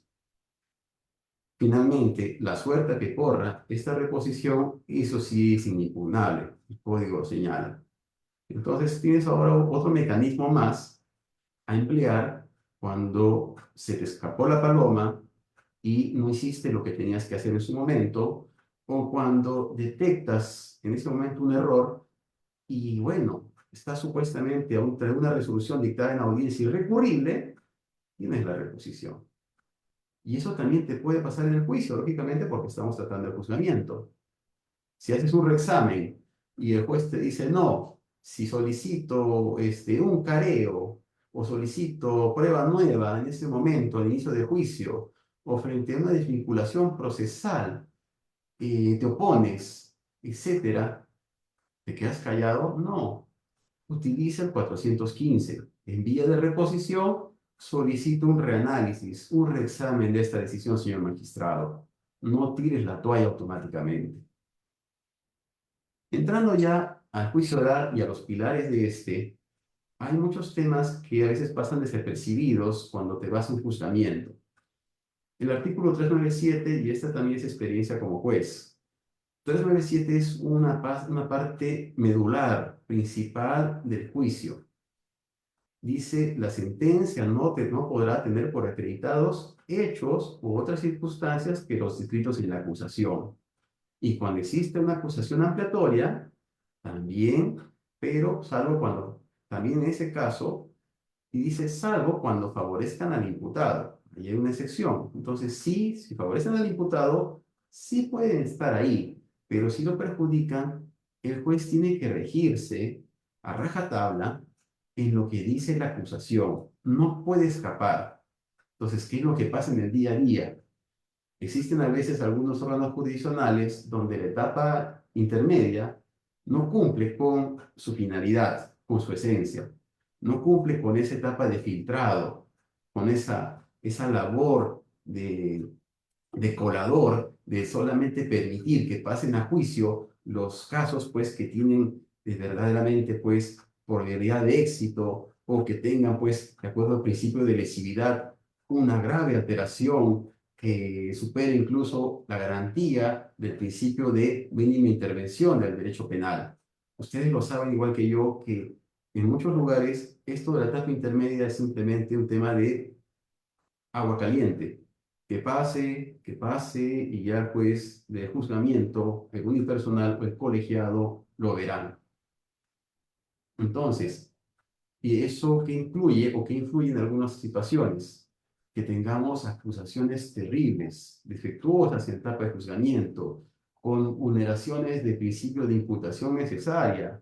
S2: Finalmente, la suerte que corra esta reposición, eso sí es inimpugnable, el código lo señala. Entonces, tienes ahora otro mecanismo más a emplear cuando se te escapó la paloma y no hiciste lo que tenías que hacer en su momento, o cuando detectas en ese momento un error y, bueno, está supuestamente ante una resolución dictada en audiencia irrecurrible, tienes la reposición. Y eso también te puede pasar en el juicio, lógicamente, porque estamos tratando de juzgamiento. Si haces un reexamen y el juez te dice no, si solicito un careo o solicito prueba nueva en ese momento, al inicio del juicio, o frente a una desvinculación procesal, te opones, etcétera, ¿te quedas callado? No. Utiliza el 415. En vía de reposición, solicito un reanálisis, un reexamen de esta decisión, señor magistrado. No tires la toalla automáticamente. Entrando ya al juicio oral y a los pilares de hay muchos temas que a veces pasan desapercibidos cuando te vas a un juzgamiento. El artículo 397, y esta también es experiencia como juez. 397 es una parte medular, principal del juicio. Dice, la sentencia no podrá tener por acreditados hechos u otras circunstancias que los descritos en la acusación. Y cuando existe una acusación ampliatoria, también, pero salvo cuando, también en ese caso, y dice salvo cuando favorezcan al imputado. Ahí hay una excepción. Entonces, sí, si favorecen al imputado, sí pueden estar ahí, pero si lo perjudican, el juez tiene que regirse a rajatabla en lo que dice la acusación. No puede escapar. Entonces, ¿qué es lo que pasa en el día a día? Existen a veces algunos órganos jurisdiccionales donde la etapa intermedia no cumple con su finalidad, con su esencia, no cumple con esa etapa de filtrado, con esa labor de colador, de solamente permitir que pasen a juicio los casos pues que tienen verdaderamente pues probabilidad de éxito o que tengan pues de acuerdo al principio de lesividad una grave alteración que supere incluso la garantía del principio de mínima intervención del derecho penal. Ustedes lo saben igual que yo que en muchos lugares esto de la etapa intermedia es simplemente un tema de agua caliente. Que pase y ya pues de juzgamiento, el unipersonal o el colegiado lo verán. Entonces, ¿y eso qué incluye o qué influye en algunas situaciones? Que tengamos acusaciones terribles, defectuosas en etapa de juzgamiento, con vulneraciones de principio de imputación necesaria,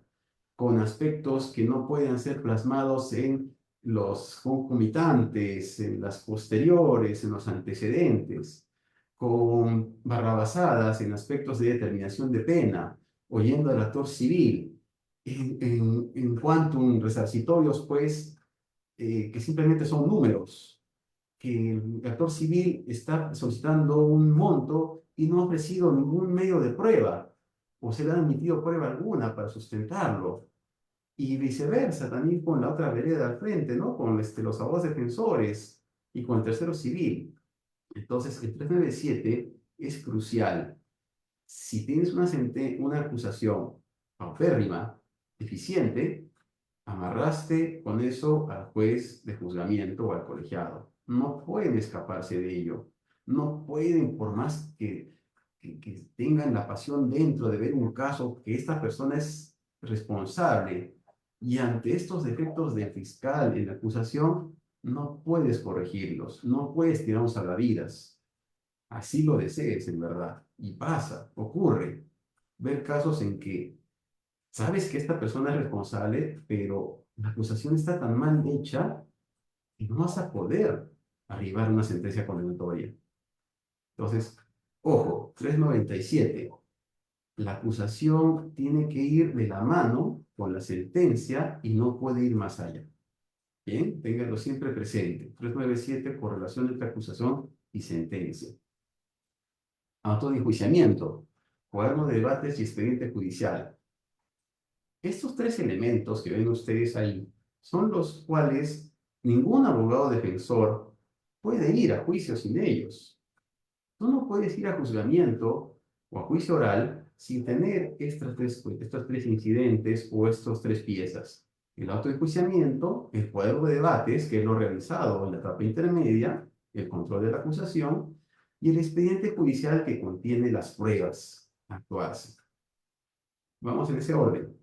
S2: con aspectos que no pueden ser plasmados en los concomitantes, en las posteriores, en los antecedentes, con barrabasadas en aspectos de determinación de pena, oyendo al actor civil, en quantum resarcitorios, pues, que simplemente son números, que el actor civil está solicitando un monto y no ha ofrecido ningún medio de prueba, o se le ha admitido prueba alguna para sustentarlo. Y viceversa, también con la otra vereda al frente, ¿no? Con los abogados defensores y con el tercero civil. Entonces, el 397 es crucial. Si tienes una acusación paupérrima, deficiente, amarraste con eso al juez de juzgamiento o al colegiado. No pueden escaparse de ello. No pueden, por más que que tengan la pasión dentro de ver un caso que esta persona es responsable y ante estos defectos del fiscal en la acusación, no puedes corregirlos, no puedes tirar un salvavidas. Así lo desees, en verdad. Y pasa, ocurre. Ver casos en que sabes que esta persona es responsable, pero la acusación está tan mal hecha que no vas a poder arribar a una sentencia condenatoria. Entonces, ojo, 397. La acusación tiene que ir de la mano con la sentencia y no puede ir más allá. Bien, ténganlo siempre presente. 397, correlación entre acusación y sentencia. Auto de enjuiciamiento, cuaderno de debates y expediente judicial. Estos tres elementos que ven ustedes ahí son los cuales ningún abogado defensor puede ir a juicio sin ellos. Tú no puedes ir a juzgamiento o a juicio oral sin tener estos tres incidentes o estas tres piezas. El autoenjuiciamiento, el cuadro de debates, que es lo realizado en la etapa intermedia, el control de la acusación, y el expediente judicial que contiene las pruebas a actuarse. Vamos en ese orden.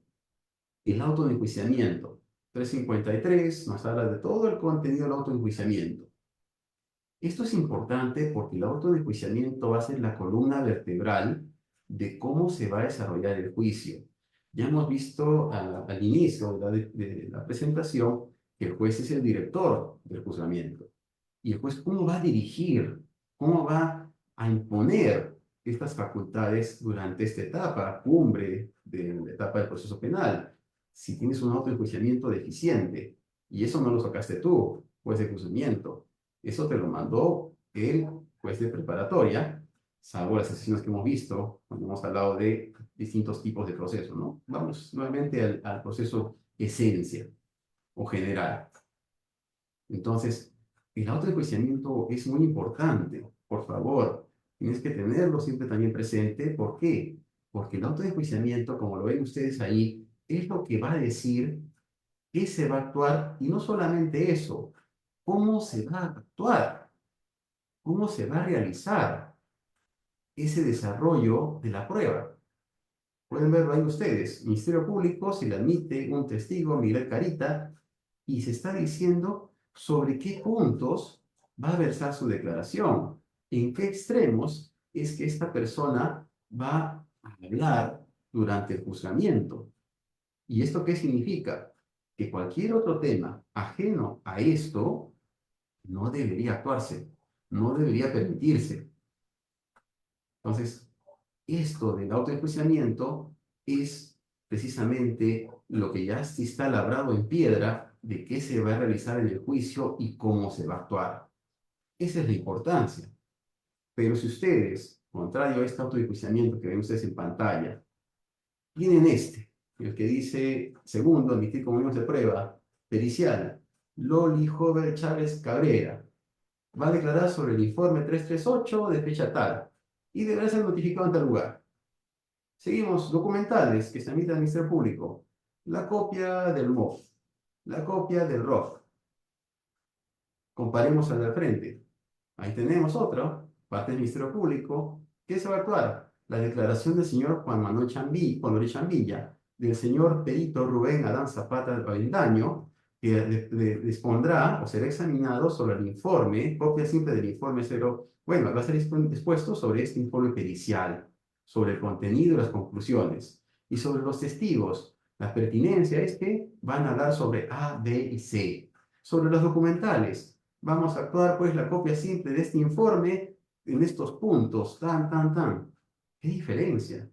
S2: El autoenjuiciamiento. 353 nos habla de todo el contenido del autoenjuiciamiento. Esto es importante porque el autoenjuiciamiento va a ser la columna vertebral de cómo se va a desarrollar el juicio. Ya hemos visto al inicio de la presentación que el juez es el director del juzgamiento. Y el juez, ¿cómo va a dirigir? ¿Cómo va a imponer estas facultades durante esta etapa, cumbre de la etapa del proceso penal? Si tienes un autoenjuiciamiento deficiente, y eso no lo sacaste tú, juez de juzgamiento, eso te lo mandó el juez de preparatoria, salvo las excepciones que hemos visto cuando hemos hablado de distintos tipos de procesos, ¿no? Vamos nuevamente al proceso esencia o general. Entonces, el autoenjuiciamiento es muy importante. Por favor, tienes que tenerlo siempre también presente. ¿Por qué? Porque el autoenjuiciamiento, como lo ven ustedes ahí, es lo que va a decir qué se va a actuar y no solamente eso, cómo se va a actuar, cómo se va a realizar ese desarrollo de la prueba. Pueden verlo ahí ustedes. Ministerio Público se le admite un testigo, Miguel Carita, y se está diciendo sobre qué puntos va a versar su declaración, en qué extremos es que esta persona va a hablar durante el juzgamiento. ¿Y esto qué significa? Que cualquier otro tema ajeno a esto no debería actuarse, no debería permitirse. Entonces, esto del autoenjuiciamiento es precisamente lo que ya sí está labrado en piedra de qué se va a realizar en el juicio y cómo se va a actuar. Esa es la importancia. Pero si ustedes, contrario a este autoenjuiciamiento que ven ustedes en pantalla, tienen el que dice, segundo, admitir como medios de prueba, pericial, Loli Jover Chávez Cabrera, va a declarar sobre el informe 338 de fecha tal y deberá ser notificado en tal lugar. Seguimos, documentales que se emiten al Ministerio Público. La copia del MOF, la copia del ROF. Comparemos al de al frente. Ahí tenemos otra, parte del Ministerio Público. ¿Qué se va a actuar? La declaración del señor Juan Manuel Chambilla, del señor perito Rubén Adán Zapata Avendaño, que dispondrá o será examinado sobre el informe, copia simple del informe cero. Bueno, va a ser expuesto sobre este informe pericial, sobre el contenido y las conclusiones, y sobre los testigos. La pertinencia es que van a hablar sobre A, B y C. Sobre los documentales, vamos a actuar pues la copia simple de este informe en estos puntos, tan, tan, tan. ¿Qué diferencia?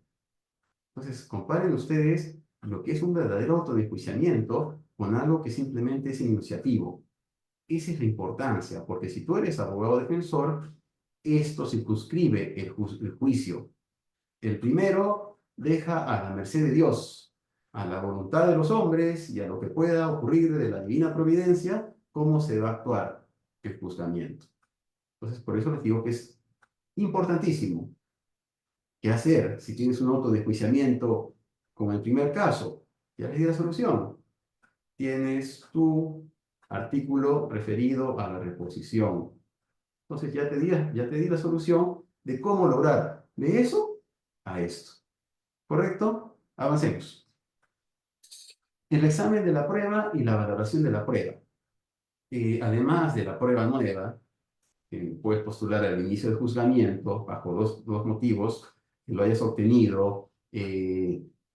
S2: Entonces, comparen ustedes lo que es un verdadero autoenjuiciamiento con algo que simplemente es iniciativo. Esa es la importancia, porque si tú eres abogado defensor, esto circunscribe el juicio. El primero deja a la merced de Dios, a la voluntad de los hombres y a lo que pueda ocurrir de la divina providencia, cómo se va a actuar el juzgamiento. Entonces, por eso les digo que es importantísimo. ¿Qué hacer si tienes un auto de enjuiciamiento como el primer caso? Ya les di la solución. Tienes tu artículo referido a la reposición. Entonces ya te di la solución de cómo lograr de eso a esto. ¿Correcto? Avancemos. El examen de la prueba y la valoración de la prueba. Además de la prueba nueva, que puedes postular al inicio del juzgamiento bajo dos motivos: que lo hayas obtenido,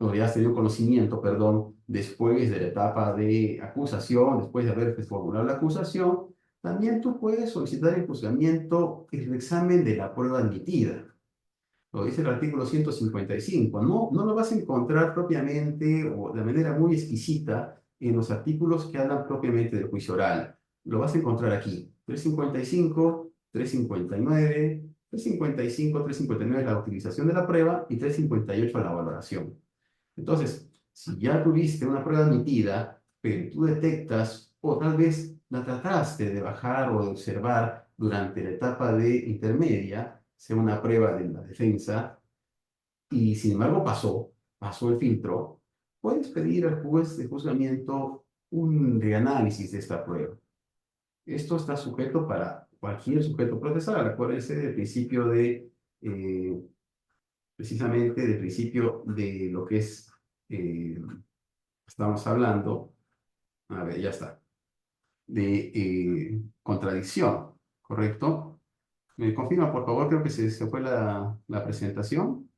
S2: o hayas tenido conocimiento, perdón, después de la etapa de acusación, después de haber formulado la acusación. También tú puedes solicitar en juzgamiento el examen de la prueba admitida. Lo dice el artículo 155. No, no lo vas a encontrar propiamente o de manera muy exquisita en los artículos que hablan propiamente del juicio oral. Lo vas a encontrar aquí. 355, 359, 355, 359 es la utilización de la prueba y 358 la valoración. Entonces, si ya tuviste una prueba admitida, pero tú detectas o tal vez la trataste de bajar o de observar durante la etapa de intermedia, sea una prueba de la defensa, y sin embargo pasó el filtro, puedes pedir al juez de juzgamiento un reanálisis de esta prueba. Esto está sujeto para cualquier sujeto procesal. Acuérdense del principio eh, precisamente del principio de lo que es, eh, estamos hablando, a ver, ya está, de contradicción, ¿correcto? ¿Me confirma, por favor? Creo que se fue la presentación.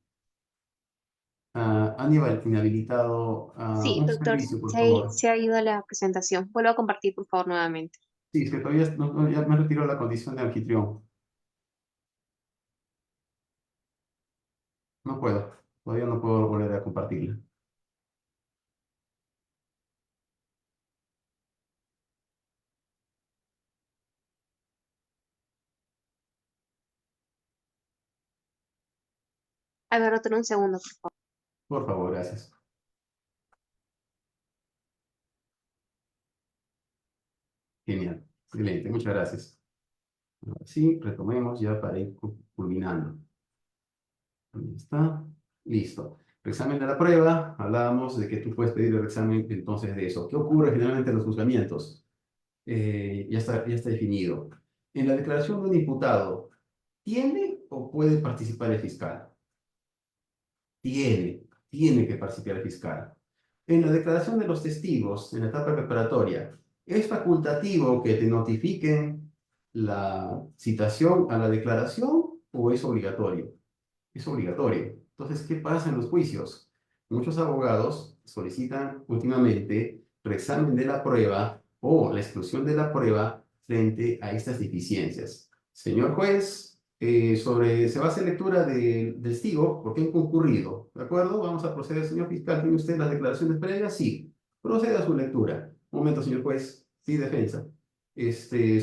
S2: Aníbal, inhabilitado.
S3: Sí,
S2: Un
S3: doctor,
S2: servicio, por
S3: se,
S2: favor.
S3: se ha ido a la presentación. Vuelvo a compartir, por favor, nuevamente.
S2: Sí, es que todavía ya me retiró la condición de anfitrión. No puedo. Todavía no puedo volver a compartirla.
S3: A ver, otro un segundo, por favor.
S2: Por favor, gracias. Genial. Excelente. Muchas gracias. Ahora sí, retomemos ya para ir culminando. Ahí está. Listo. Examen de la prueba. Hablábamos de que tú puedes pedir el examen entonces de eso. ¿Qué ocurre generalmente en los juzgamientos? Ya está definido. En la declaración de un imputado, ¿tiene o puede participar el fiscal? Tiene que participar el fiscal. En la declaración de los testigos, en la etapa preparatoria, ¿es facultativo que te notifiquen la citación a la declaración o es obligatorio? Es obligatorio. Entonces, ¿qué pasa en los juicios? Muchos abogados solicitan últimamente reexamen de la prueba o la exclusión de la prueba frente a estas deficiencias. Señor juez, se va a hacer lectura del testigo porque han concurrido. ¿De acuerdo? Vamos a proceder, señor fiscal. ¿Tiene usted las declaraciones previas? Sí. Proceda a su lectura. Un momento, señor juez. Sí, defensa.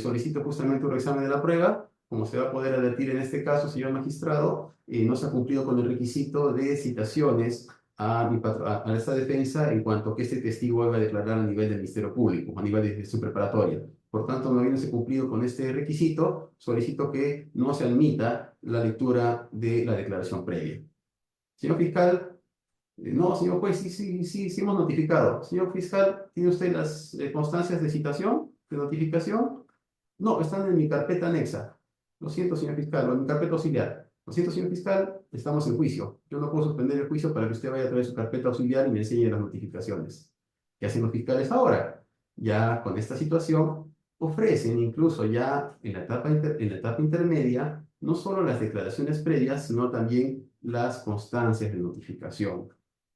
S2: Solicito justamente un examen de la prueba. Como se va a poder advertir en este caso, señor magistrado, no se ha cumplido con el requisito de citaciones a esta defensa en cuanto a que este testigo haga declarar a nivel del Ministerio Público, a nivel de gestión preparatoria. Por tanto, no habiéndose cumplido con este requisito, solicito que no se admita la lectura de la declaración previa. Señor fiscal, no, señor juez, sí hemos notificado. Señor fiscal, ¿tiene usted las constancias de citación, de notificación? No, están en mi carpeta anexa. Lo siento, señor fiscal, o en mi carpeta auxiliar. Lo siento, señor fiscal, estamos en juicio. Yo no puedo suspender el juicio para que usted vaya a traer su carpeta auxiliar y me enseñe las notificaciones. ¿Qué hacen los fiscales ahora? Ya con esta situación, ofrecen incluso ya en la etapa intermedia, no solo las declaraciones previas, sino también las constancias de notificación.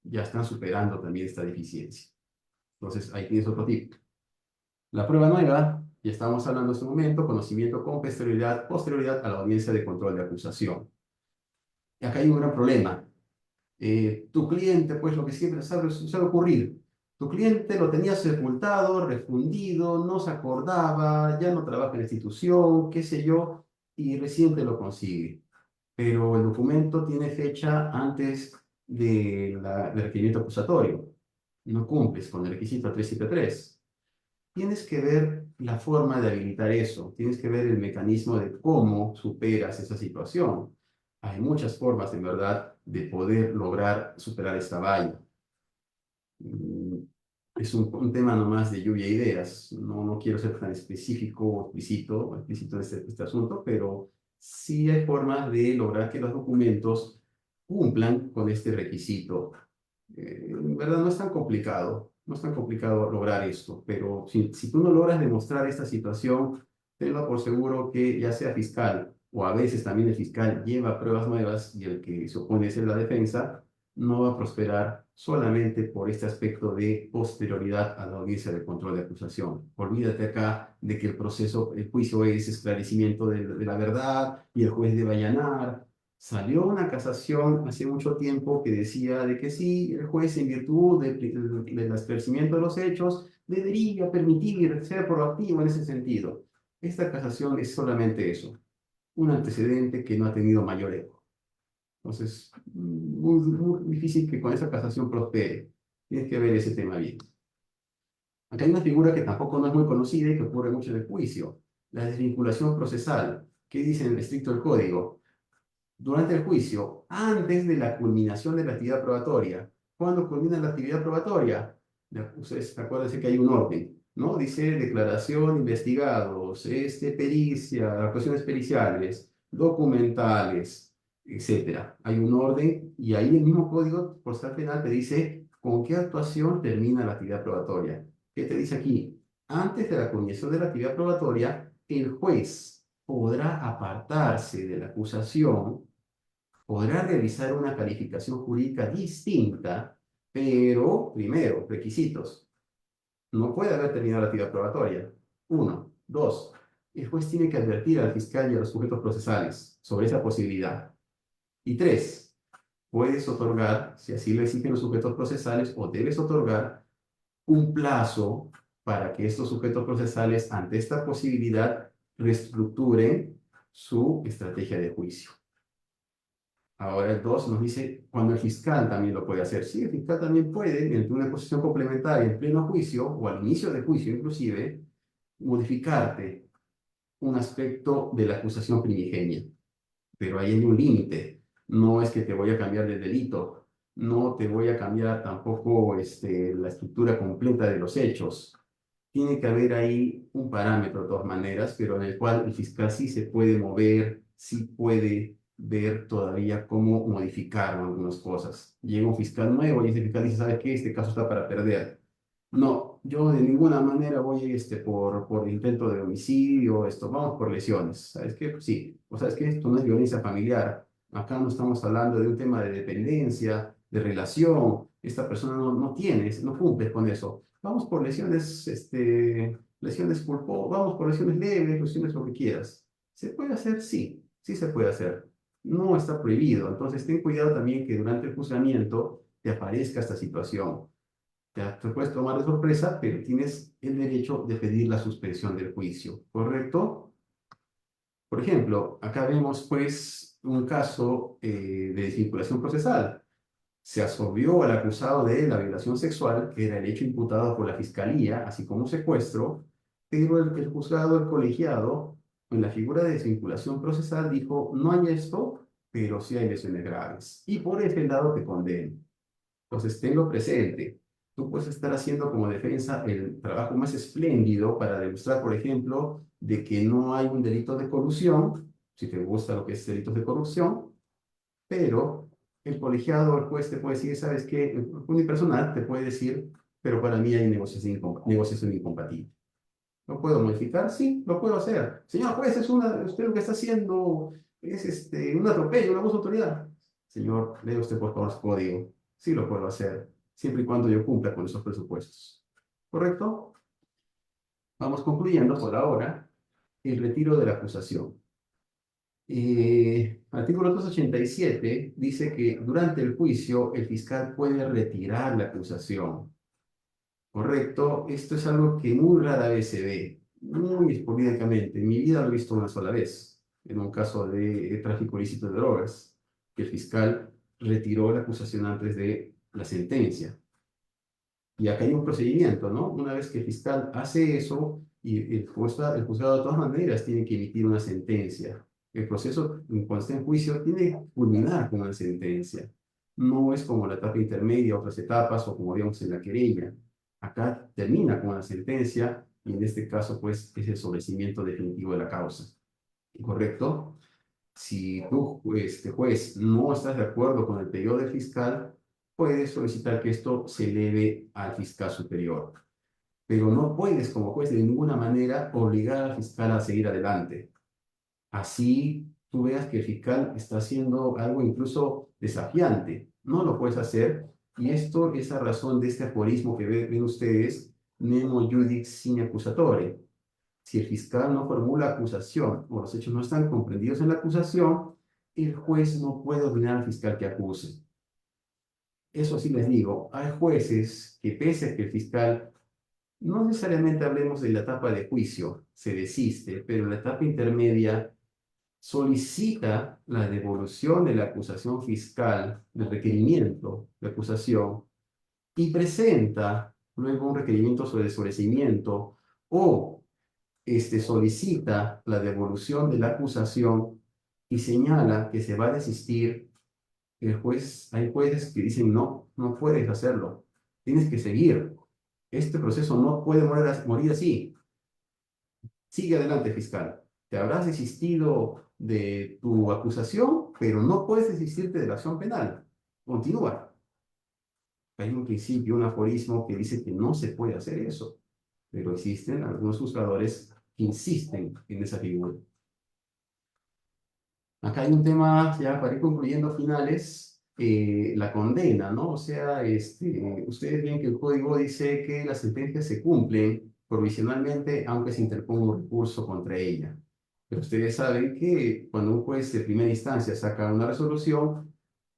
S2: Ya están superando también esta deficiencia. Entonces, ahí tienes otro tip. La prueba nueva, ya estábamos hablando en este momento, conocimiento con posterioridad a la audiencia de control de acusación. Y acá hay un gran problema. Tu cliente, pues lo que siempre suele ocurrir, tu cliente lo tenía sepultado, refundido, no se acordaba, ya no trabaja en la institución, qué sé yo, y recién te lo consigue. Pero el documento tiene fecha antes del requerimiento acusatorio. No cumples con el requisito 373. Tienes que ver la forma de habilitar eso, tienes que ver el mecanismo de cómo superas esa situación. Hay muchas formas, en verdad, de poder lograr superar esta valla. Mm, Es un tema nomás de lluvia de ideas. No quiero ser tan específico o explícito en este asunto, pero sí hay formas de lograr que los documentos cumplan con este requisito. En verdad no es tan complicado, no es tan complicado lograr esto, pero si tú no logras demostrar esta situación, tenlo por seguro que ya sea fiscal o a veces también el fiscal lleva pruebas nuevas y el que se opone es la defensa, no va a prosperar solamente por este aspecto de posterioridad a la audiencia de control de acusación. Olvídate acá de que el proceso, el juicio es esclarecimiento de la verdad y el juez debe allanar. Salió una casación hace mucho tiempo que decía de que sí, el juez en virtud del esclarecimiento de los hechos debería permitir ser proactivo en ese sentido. Esta casación es solamente eso, un antecedente que no ha tenido mayor eco. Entonces, muy difícil que con esa casación prospere. Tienes que ver ese tema bien. Acá hay una figura que tampoco no es muy conocida y que ocurre mucho en el juicio, la desvinculación procesal. ¿Qué dice en el estricto el código? Durante el juicio, antes de la culminación de la actividad probatoria. ¿Cuándo culmina la actividad probatoria? Ustedes acuérdense que hay un orden, ¿no? Dice declaración, investigados, pericia, actuaciones periciales, documentales, etcétera. Hay un orden y ahí el mismo código procesal penal te dice con qué actuación termina la actividad probatoria. ¿Qué te dice aquí? Antes de la culminación de la actividad probatoria, el juez podrá apartarse de la acusación, podrá realizar una calificación jurídica distinta, pero, primero, requisitos. No puede haber terminado la actividad probatoria. Uno. Dos. El juez tiene que advertir al fiscal y a los sujetos procesales sobre esa posibilidad. Y tres. Puedes otorgar, si así lo exigen los sujetos procesales, o debes otorgar un plazo para que estos sujetos procesales, ante esta posibilidad, reestructuren su estrategia de juicio. Ahora el 2 nos dice cuando el fiscal también lo puede hacer. Sí, el fiscal también puede, mediante una posición complementaria en pleno juicio o al inicio del juicio inclusive, modificarte un aspecto de la acusación primigenia. Pero ahí hay un límite. No es que te voy a cambiar de delito, no te voy a cambiar tampoco la estructura completa de los hechos. Tiene que haber ahí un parámetro de todas maneras, pero en el cual el fiscal sí se puede mover, sí puede ver todavía cómo modificar algunas cosas. Llega un fiscal nuevo y ese fiscal dice, ¿sabes qué? Este caso está para perder. No, yo de ninguna manera voy por intento de homicidio, vamos por lesiones. ¿Sabes qué? Pues sí, o sabes que esto no es violencia familiar. Acá no estamos hablando de un tema de dependencia, de relación. Esta persona no tiene, no cumple con eso. Vamos por lesiones, vamos por lesiones leves, lesiones lo que quieras. ¿Se puede hacer? Sí, sí se puede hacer. No está prohibido. Entonces ten cuidado también que durante el juzgamiento te aparezca esta situación. Te puedes tomar de sorpresa, pero tienes el derecho de pedir la suspensión del juicio, ¿correcto? Por ejemplo, acá vemos pues un caso de desvinculación procesal. Se absolvió al acusado de la violación sexual, que era el hecho imputado por la fiscalía, así como secuestro, pero el juzgado, el colegiado, en la figura de desvinculación procesal dijo, no hay esto, pero sí hay lesiones graves. Y por ese lado te condeno. Entonces, tenlo presente. Tú puedes estar haciendo como defensa el trabajo más espléndido para demostrar, por ejemplo, de que no hay un delito de corrupción, si te gusta lo que es delitos de corrupción, pero el colegiado o el juez te puede decir, ¿sabes qué? El unipersonal te puede decir, pero para mí hay negociación incompatible. ¿Lo puedo modificar? Sí, lo puedo hacer. Señor juez, usted lo que está haciendo es un atropello, un abuso de autoridad. Señor, lea usted por favor su código. Sí lo puedo hacer, siempre y cuando yo cumpla con esos presupuestos. ¿Correcto? Vamos concluyendo por ahora el retiro de la acusación. Artículo 287 dice que durante el juicio el fiscal puede retirar la acusación. ¿Correcto? Esto es algo que muy rara vez se ve, muy esporádicamente. En mi vida lo he visto una sola vez, en un caso de tráfico ilícito de drogas, que el fiscal retiró la acusación antes de la sentencia. Y acá hay un procedimiento, ¿no? Una vez que el fiscal hace eso, y el juzgado de todas maneras tiene que emitir una sentencia. El proceso, cuando está en juicio, tiene que culminar con una sentencia. No es como la etapa intermedia, otras etapas, o como digamos en la querella. Acá termina con una sentencia, y en este caso, pues, es el sobrecimiento definitivo de la causa. ¿Correcto? Si tú, juez, no estás de acuerdo con el pedido del fiscal, puedes solicitar que esto se eleve al fiscal superior. Pero no puedes, como juez, de ninguna manera obligar al fiscal a seguir adelante. Así tú veas que el fiscal está haciendo algo incluso desafiante. No lo puedes hacer. Y esto es a razón de este aforismo que ven ustedes, nemo judic sine accusatore. Si el fiscal no formula acusación o los hechos no están comprendidos en la acusación, el juez no puede ordenar al fiscal que acuse. Eso sí les digo, hay jueces que pese a que el fiscal, no necesariamente hablemos de la etapa de juicio, se desiste, pero en la etapa intermedia solicita la devolución de la acusación fiscal, del requerimiento de acusación, y presenta luego un requerimiento sobre sobreseimiento o solicita la devolución de la acusación y señala que se va a desistir. El juez, hay jueces que dicen, no, no puedes hacerlo, tienes que seguir. Este proceso no puede morir así. Sigue adelante, fiscal. Te habrás desistido de tu acusación, pero no puedes desistirte de la acción penal. Continúa. Hay un principio, un aforismo que dice que no se puede hacer eso, pero existen algunos juzgadores que insisten en esa figura. Acá hay un tema, ya para ir concluyendo finales, la condena, ¿no? O sea, ustedes ven que el código dice que las sentencias se cumplen provisionalmente, aunque se interponga un recurso contra ella. Pero ustedes saben que cuando un juez de primera instancia saca una resolución,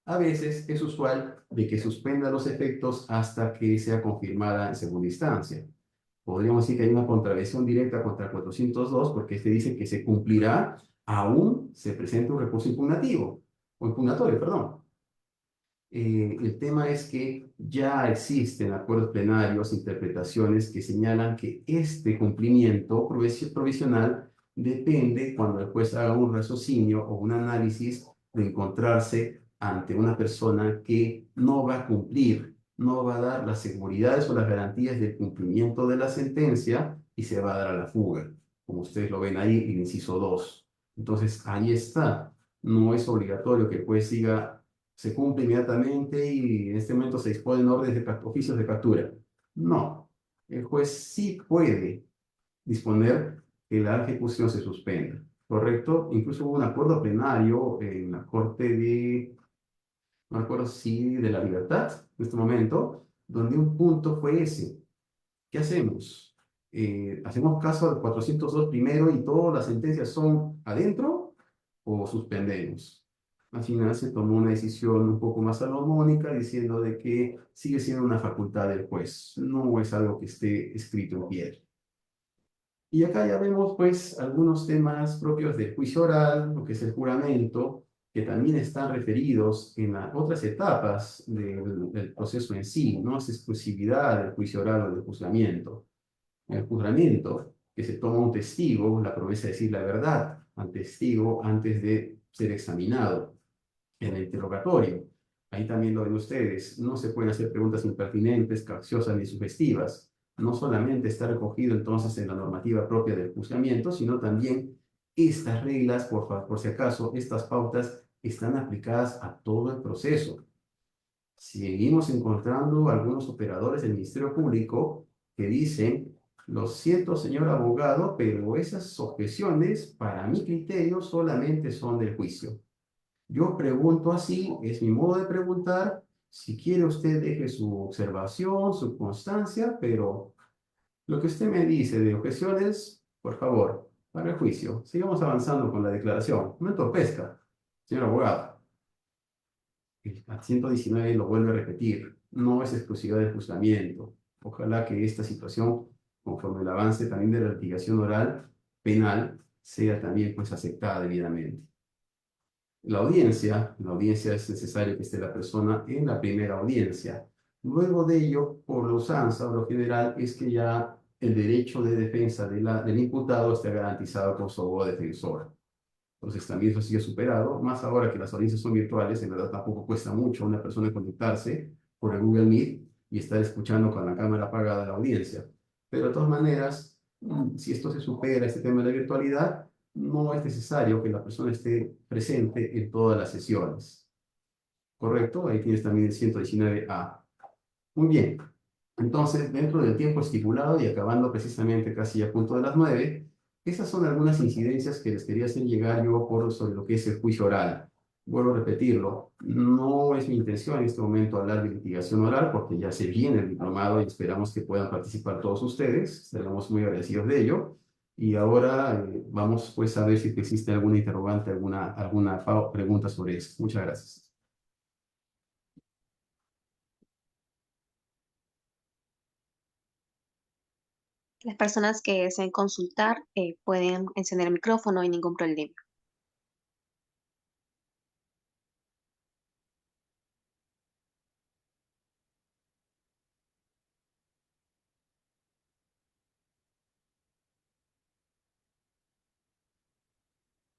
S2: a veces es usual de que suspenda los efectos hasta que sea confirmada en segunda instancia. Podríamos decir que hay una contravención directa contra 402 porque este dice que se cumplirá aún se presente un recurso impugnativo, o impugnatorio, perdón. El tema es que ya existen acuerdos plenarios, interpretaciones que señalan que este cumplimiento provisional depende cuando el juez haga un raciocinio o un análisis de encontrarse ante una persona que no va a cumplir, no va a dar las seguridades o las garantías del cumplimiento de la sentencia y se va a dar a la fuga, como ustedes lo ven ahí, el inciso 2. Entonces, ahí está. No es obligatorio que el juez siga se cumple inmediatamente y en este momento se disponen órdenes de oficios de captura. No, el juez sí puede disponer que la ejecución se suspenda, ¿correcto? Incluso hubo un acuerdo plenario en la Corte de, no recuerdo si de la Libertad, en este momento, donde un punto fue ese. ¿Qué hacemos? ¿Hacemos caso al 402 primero y todas las sentencias son adentro o suspendemos? Al final se tomó una decisión un poco más salomónica diciendo de que sigue siendo una facultad del juez, no es algo que esté escrito en piedra. Y acá ya vemos pues algunos temas propios del juicio oral, lo que es el juramento, que también están referidos en las otras etapas del proceso en sí, no es exclusividad del juicio oral o del juzgamiento. En el juzgamiento, que se toma un testigo, la promesa de decir la verdad al testigo antes de ser examinado. En el interrogatorio, ahí también lo ven ustedes, no se pueden hacer preguntas impertinentes, capciosas ni sugestivas. No solamente está recogido entonces en la normativa propia del juzgamiento, sino también estas reglas, por si acaso, estas pautas están aplicadas a todo el proceso. Seguimos encontrando algunos operadores del Ministerio Público que dicen, lo siento, señor abogado, pero esas objeciones, para mi criterio, solamente son del juicio. Yo pregunto así, es mi modo de preguntar. Si quiere usted deje su observación, su constancia, pero lo que usted me dice de objeciones, por favor, para el juicio. Sigamos avanzando con la declaración. No entorpezca, señor abogado. El 119 lo vuelve a repetir. No es exclusividad del juzgamiento. Ojalá que esta situación, conforme el avance también de la litigación oral penal, sea también pues aceptada debidamente. La audiencia es necesario que esté la persona en la primera audiencia. Luego de ello, por la usanza o lo general, es que ya el derecho de defensa del imputado esté garantizado por su abogado defensor. Entonces también eso sigue superado, más ahora que las audiencias son virtuales, en verdad tampoco cuesta mucho a una persona conectarse por el Google Meet y estar escuchando con la cámara apagada la audiencia. Pero de todas maneras, si esto se supera, este tema de la virtualidad, no es necesario que la persona esté presente en todas las sesiones. ¿Correcto? Ahí tienes también el 119A. Muy bien. Entonces, dentro del tiempo estipulado y acabando precisamente casi a punto de las 9, esas son algunas incidencias que les quería hacer llegar yo sobre lo que es el juicio oral. Vuelvo a repetirlo, no es mi intención en este momento hablar de litigación oral porque ya se viene el diplomado y esperamos que puedan participar todos ustedes. Estaremos muy agradecidos de ello. Y ahora vamos pues a ver si existe alguna interrogante, alguna pregunta sobre eso. Muchas gracias.
S3: Las personas que deseen consultar pueden encender el micrófono, no hay ningún problema.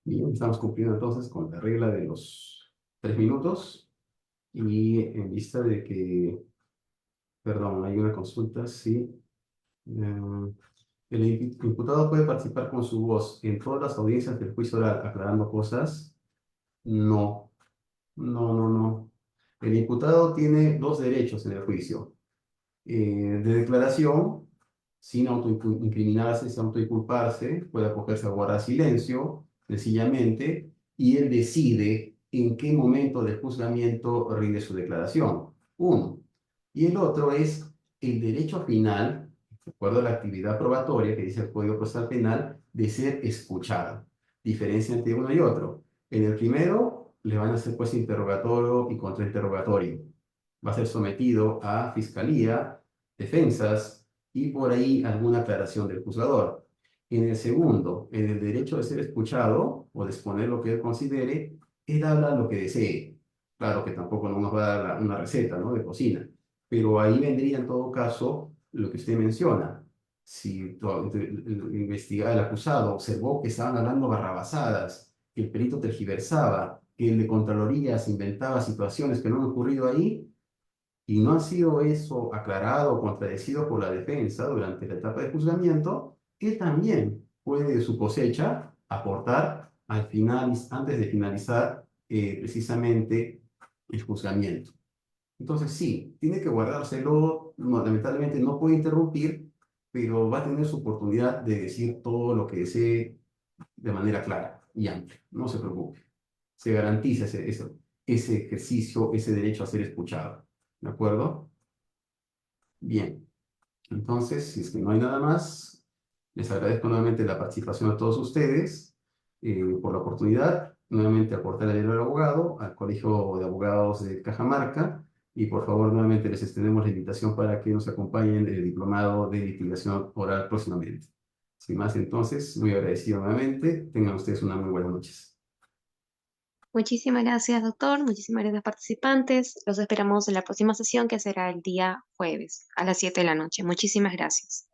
S2: Bien, estamos cumpliendo entonces con la regla de los 3 minutos y en vista de que, perdón, hay una consulta, sí. El imputado puede participar con su voz en todas las audiencias del juicio oral aclarando cosas. No, no. El imputado tiene dos derechos en el juicio. De declaración, sin autoincriminarse, sin autoinculparse, puede acogerse a guardar silencio, sencillamente, y él decide en qué momento del juzgamiento rinde su declaración. Uno. Y el otro es el derecho final, de acuerdo a la actividad probatoria que dice el Código Procesal Penal, de ser escuchado. Diferencia entre uno y otro. En el primero, le van a hacer pues interrogatorio y contrainterrogatorio. Va a ser sometido a fiscalía, defensas y por ahí alguna aclaración del juzgador. En el segundo, en el derecho de ser escuchado o de exponer lo que él considere, él habla lo que desee. Claro que tampoco no nos va a dar una receta, ¿no?, de cocina, pero ahí vendría en todo caso lo que usted menciona. Si el acusado observó que estaban hablando barrabasadas, que el perito tergiversaba, que el de Contraloría se inventaba situaciones que no han ocurrido ahí, y no ha sido eso aclarado o contradecido por la defensa durante la etapa de juzgamiento, que también puede de su cosecha aportar al final, antes de finalizar precisamente el juzgamiento. Entonces sí, tiene que guardárselo, lamentablemente no puede interrumpir, pero va a tener su oportunidad de decir todo lo que desee de manera clara y amplia. No se preocupe, se garantiza ese ejercicio, ese derecho a ser escuchado. ¿De acuerdo? Bien, entonces, si es que no hay nada más, les agradezco nuevamente la participación a todos ustedes por la oportunidad. Nuevamente aportar el dinero del abogado, al Colegio de Abogados de Cajamarca, y por favor, nuevamente les extendemos la invitación para que nos acompañen en el diplomado de litigación oral próximamente. Sin más, entonces, muy agradecido nuevamente. Tengan ustedes una muy buena noche.
S3: Muchísimas gracias, doctor. Muchísimas gracias, participantes. Los esperamos en la próxima sesión, que será el día jueves a las 7 de la noche. Muchísimas gracias.